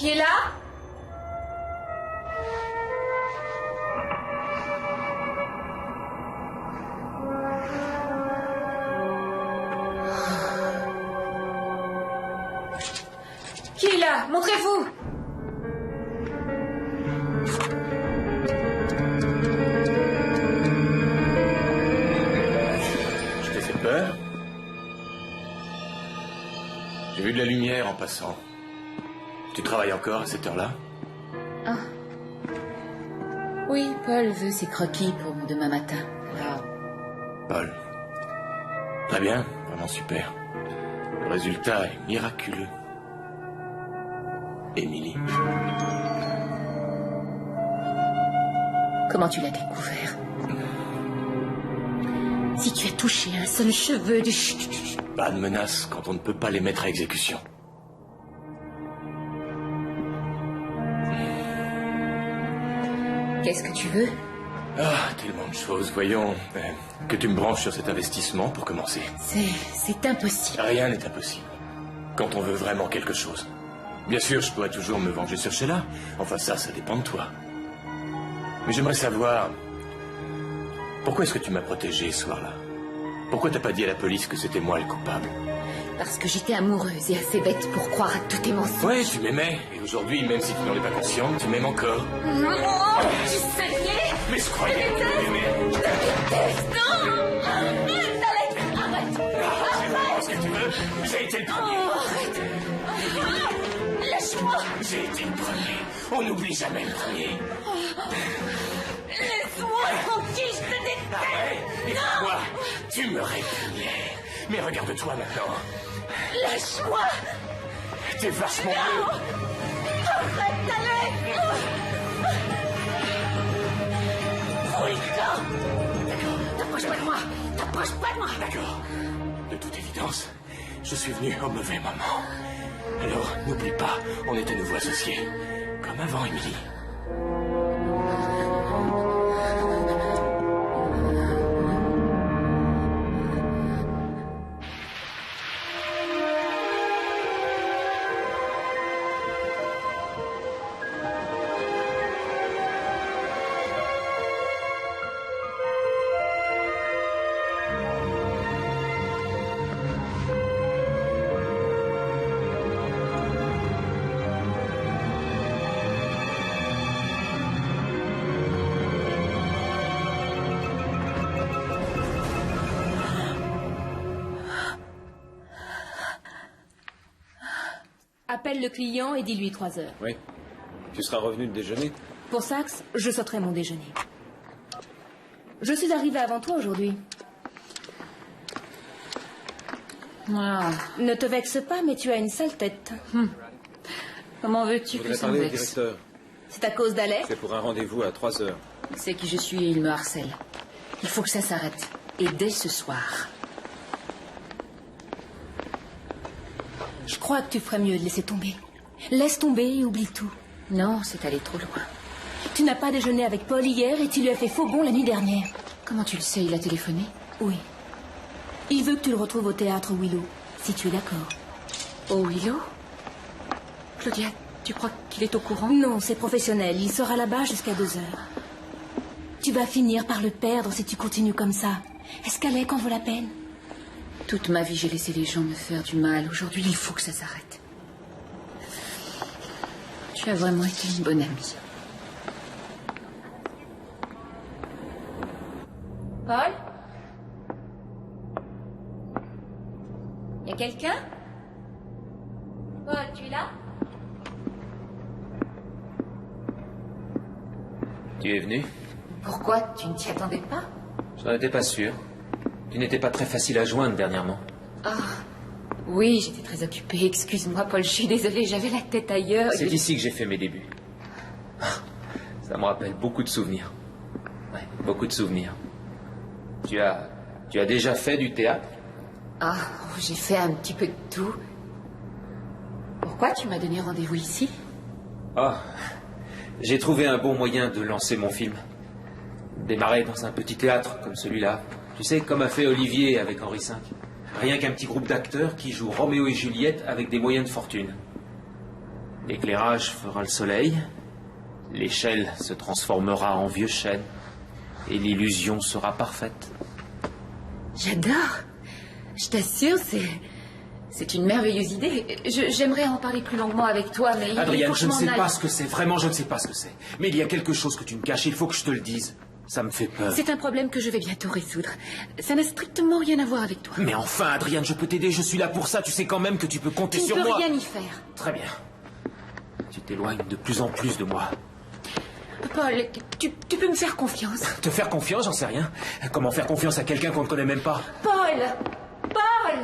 Qui est là? Qui est là? Montrez-vous! Je t'ai fait peur? J'ai vu de la lumière en passant. Tu travailles encore à cette heure-là? Ah. Oui, Paul veut ses croquis pour demain matin. Alors... Paul. Très bien, vraiment super. Le résultat est miraculeux. Émilie. Comment tu l'as découvert? Si tu as touché un seul cheveu de... Chut, chut, chut. Pas de menaces quand on ne peut pas les mettre à exécution. Qu'est-ce que tu veux? Ah, tellement de choses. Voyons, que tu me branches sur cet investissement pour commencer. C'est impossible. Rien n'est impossible. Quand on veut vraiment quelque chose. Bien sûr, je pourrais toujours me venger sur Sheila. Enfin, ça dépend de toi. Mais j'aimerais savoir... Pourquoi est-ce que tu m'as protégé ce soir-là? Pourquoi t'as pas dit à la police que c'était moi le coupable? Parce que j'étais amoureuse et assez bête pour croire à tous tes mensonges. Oui, tu m'aimais. Et aujourd'hui, même si tu n'en es pas consciente, tu m'aimes encore. Oh, tu saignais. Mais je croyais que tu m'aimais. Je te déteste. Non. Arrête. Arrête. Ce que tu veux, j'ai été le premier. Arrête. Lâche-moi. J'ai été le premier. On n'oublie jamais le premier. Laisse-moi tranquille, je te déteste. Arrête. Et toi, tu me répugnais. Mais regarde-toi maintenant. Lâche-moi. T'es vachement bleu. Arrête d'aller. Fouille-toi. D'accord. T'approches pas de moi. T'approches pas de moi. D'accord. De toute évidence, je suis venu au mauvais moment. Alors, n'oublie pas, on est à nouveau associés. Comme avant, Émilie. Appelle le client et dis-lui 3 heures. Oui. Tu seras revenu de déjeuner? Pour Saxe, je sauterai mon déjeuner. Je suis arrivée avant toi aujourd'hui. Ah. Ne te vexe pas, mais tu as une sale tête. Comment veux-tu Je que voudrais ça parler me au vexe? directeur. C'est à cause d'Alex? C'est pour un rendez-vous à 3 heures. Il sait qui je suis et il me harcèle. Il faut que ça s'arrête. Et dès ce soir. Je crois que tu ferais mieux de laisser tomber. Laisse tomber et oublie tout. Non, c'est allé trop loin. Tu n'as pas déjeuné avec Paul hier et tu lui as fait faux bond la nuit dernière. Comment tu le sais? Il a téléphoné? Oui. Il veut que tu le retrouves au théâtre Willow, si tu es d'accord. Au Willow? Claudia, tu crois qu'il est au courant? Non, c'est professionnel. Il sera là-bas jusqu'à 2 heures. Tu vas finir par le perdre si tu continues comme ça. Est-ce qu'Alec en vaut la peine? Toute ma vie, j'ai laissé les gens me faire du mal. Aujourd'hui, il faut que ça s'arrête. Tu as vraiment été une bonne amie. Paul? Y a quelqu'un? Paul, tu es là? Tu es venu? Pourquoi? Tu ne t'y attendais pas? Je n'en étais pas sûr. Tu n'étais pas très facile à joindre dernièrement. Ah, oui, j'étais très occupée. Excuse-moi, Paul, je suis désolée, j'avais la tête ailleurs. C'est ici que j'ai fait mes débuts. Ça me rappelle beaucoup de souvenirs. Ouais, beaucoup de souvenirs. Tu as déjà fait du théâtre? Ah, j'ai fait un petit peu de tout. Pourquoi tu m'as donné rendez-vous ici? Ah, j'ai trouvé un bon moyen de lancer mon film. Démarrer dans un petit théâtre comme celui-là. Tu sais, comme a fait Olivier avec Henri V. Rien qu'un petit groupe d'acteurs qui jouent Roméo et Juliette avec des moyens de fortune. L'éclairage fera le soleil, l'échelle se transformera en vieux chêne, et l'illusion sera parfaite. J'adore. Je t'assure, c'est une merveilleuse idée. J'aimerais en parler plus longuement avec toi, mais Adrienne, je ne sais m'en pas aille. ce que c'est. Vraiment, je ne sais pas ce que c'est. Mais il y a quelque chose que tu me caches. Il faut que je te le dise. Ça me fait peur. C'est un problème que je vais bientôt résoudre. Ça n'a strictement rien à voir avec toi. Mais enfin, Adrienne, je peux t'aider. Je suis là pour ça. Tu sais quand même que tu peux compter sur moi. Tu ne peux rien y faire. Très bien. Tu t'éloignes de plus en plus de moi. Paul, tu peux me faire confiance. Te faire confiance, j'en sais rien. Comment faire confiance à quelqu'un qu'on ne connaît même pas? Paul! Paul!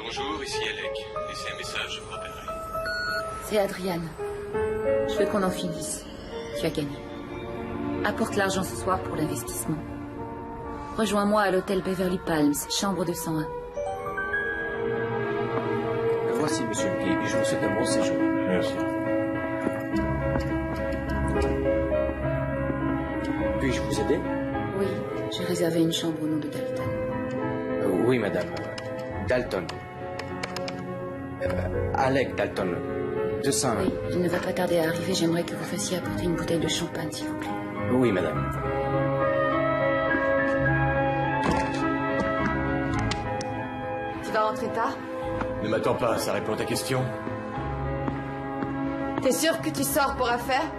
Bonjour, ici Alec. Laissez un message, je vous rappellerai. C'est Adriane. Je veux qu'on en finisse. Tu as gagné. Apporte l'argent ce soir pour l'investissement. Rejoins-moi à l'hôtel Beverly Palms, chambre 201. Voici, monsieur le guide, et je vous souhaite un bon séjour. Merci. Puis-je vous aider? Oui, j'ai réservé une chambre au nom de Dalton. Oui, madame. Dalton. Alec Dalton. 201. Oui, il ne va pas tarder à arriver. J'aimerais que vous fassiez apporter une bouteille de champagne, s'il vous plaît. Oui, madame. Tu vas rentrer tard? Ne m'attends pas, ça répond à ta question. T'es sûr que tu sors pour affaire?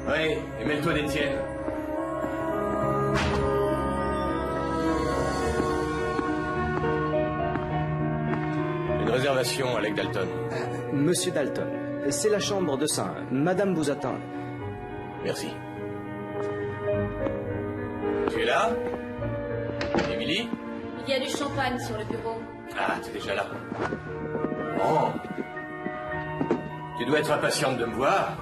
Oui, et mêle-toi des tiennes. Une réservation, Alec Dalton. Monsieur Dalton, c'est la chambre 201. Madame vous attend. Merci. Tu es là? Émilie? Il y a du champagne sur le bureau. Ah, tu es déjà là. Bon. Tu dois être impatiente de me voir.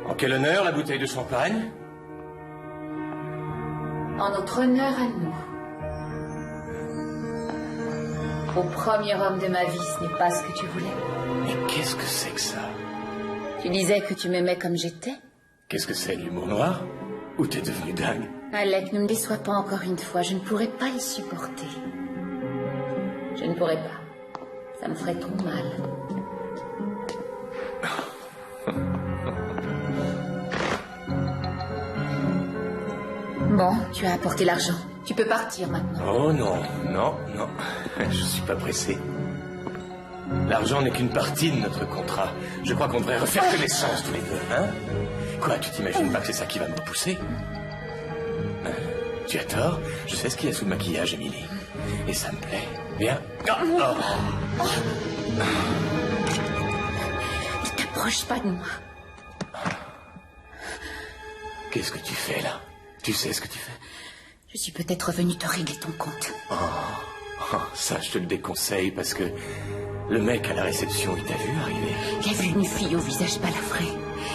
En quel honneur, la bouteille de champagne? En notre honneur à nous. Au premier homme de ma vie, ce n'est pas ce que tu voulais. Mais qu'est-ce que c'est que ça? Tu disais que tu m'aimais comme j'étais. Qu'est-ce que c'est, l'humour noir? Ou t'es devenu dingue? Alec, ne me déçois pas encore une fois. Je ne pourrais pas le supporter. Je ne pourrais pas. Ça me ferait trop mal. Bon, tu as apporté l'argent. Tu peux partir maintenant. Oh non, non, non. Je suis pas pressé. L'argent n'est qu'une partie de notre contrat. Je crois qu'on devrait refaire connaissance tous les deux, hein? Quoi, tu t'imagines pas que c'est ça qui va me repousser? Tu as tort. Je sais ce qu'il y a sous le maquillage, Émilie. Et ça me plaît. Viens. Oh. Ne t'approche pas de moi. Qu'est-ce que tu fais, là? Tu sais ce que tu fais? Je suis peut-être venue te régler ton compte. Ça, je te le déconseille parce que le mec à la réception, il t'a vu arriver? Il a vu une fille au visage balafré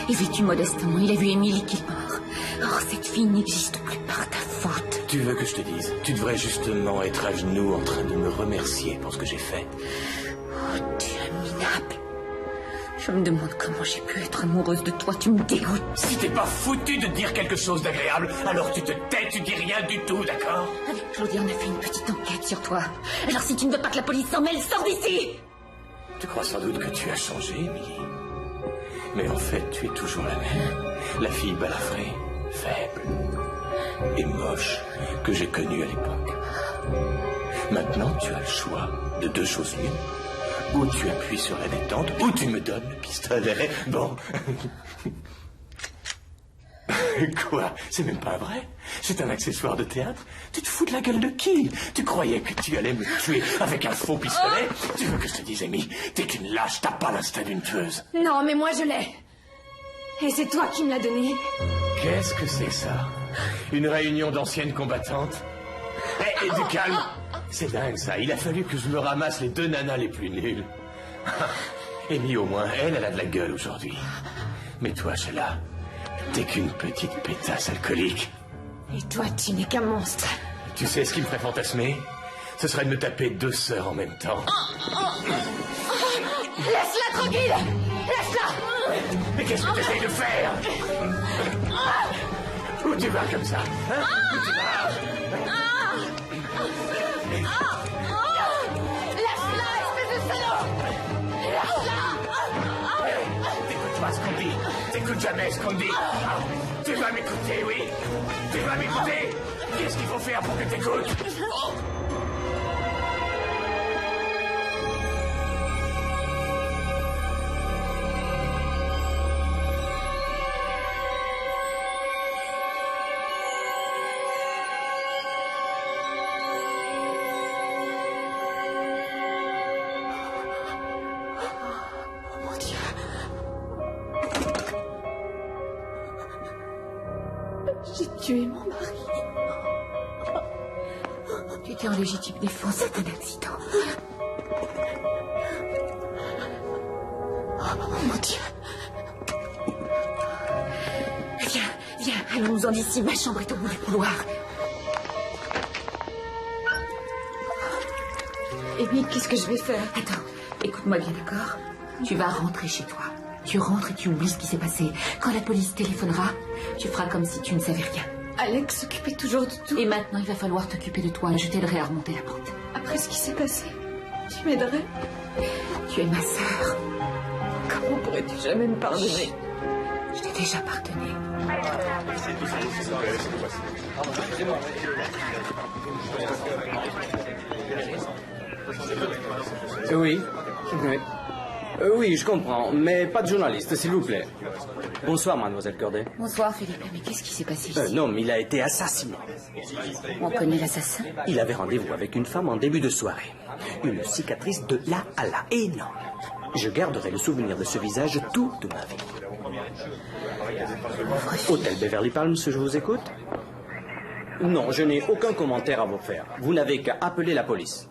et vêtue modestement. Il a vu Émilie Gilmore. Or, cette fille n'existe plus par ta faute. Tu veux que je te dise? Tu devrais justement être à genoux en train de me remercier pour ce que j'ai fait. Oh, tu es minable. Je me demande comment j'ai pu être amoureuse de toi. Tu me dégoûtes. Si t'es pas foutu de dire quelque chose d'agréable, alors tu te tais, tu dis rien du tout, d'accord? Avec Claudia, on a fait une petite enquête sur toi. Alors si tu ne veux pas que la police s'en mêle, sors d'ici! Tu crois sans doute que tu as changé, Émilie. Mais en fait, tu es toujours la même. La fille balafrée, faible et moche que j'ai connue à l'époque. Maintenant, tu as le choix de deux choses l'une. Ou tu appuies sur la détente, ou tu me donnes le pistolet. Bon. Quoi? C'est même pas vrai? C'est un accessoire de théâtre? Tu te fous de la gueule de qui? Tu croyais que tu allais me tuer avec un faux pistolet? Tu veux que je te dise, Amy, t'es qu'une lâche, t'as pas l'instinct d'une tueuse. Non, mais moi je l'ai. Et c'est toi qui me l'as donné. Qu'est-ce que c'est ça? Une réunion d'anciennes combattantes? Et du calme. C'est dingue ça, il a fallu que je me ramasse les 2 nanas les plus nulles. Amy au moins, elle a de la gueule aujourd'hui. Mais toi, Sheila, t'es qu'une petite pétasse alcoolique. Et toi, tu n'es qu'un monstre. Tu sais ce qui me ferait fantasmer? Ce serait de me taper 2 sœurs en même temps. Laisse-la tranquille! Laisse-la! Mais qu'est-ce que tu essayes de faire? Où tu vas comme ça? Hein? Où tu vas? Laisse-la, espèce de salaud! Laisse-la! T'écoutes pas ce qu'on dit. T'écoutes jamais ce qu'on dit. Tu vas m'écouter, oui? Tu vas m'écouter? Qu'est-ce qu'il faut faire pour que t'écoutes? J'ai tué mon mari. Tu étais en légitime défense, c'est un accident. Oh mon Dieu. Viens, allons-nous-en d'ici. Ma chambre est au bout du couloir. Amy, qu'est-ce que je vais faire? Attends, écoute-moi bien, d'accord? Tu vas rentrer chez toi. Tu rentres et tu oublies ce qui s'est passé. Quand la police téléphonera, tu feras comme si tu ne savais rien. Alex s'occupait toujours de tout. Et maintenant, il va falloir t'occuper de toi. Je t'aiderai à remonter la pente. Après ce qui s'est passé, tu m'aiderais? Tu es ma sœur. Comment pourrais-tu jamais me pardonner? Je t'ai déjà pardonné. Oui. Oui. Oui, je comprends, mais pas de journaliste, s'il vous plaît. Bonsoir, mademoiselle Corday. Bonsoir, Philippe. Mais qu'est-ce qui s'est passé ici? Non, mais il a été assassiné. On connaît l'assassin? Il avait rendez-vous avec une femme en début de soirée. Une cicatrice de là à là, énorme. Je garderai le souvenir de ce visage toute ma vie. Hôtel Beverly Palms, je vous écoute? Non, je n'ai aucun commentaire à vous faire. Vous n'avez qu'à appeler la police.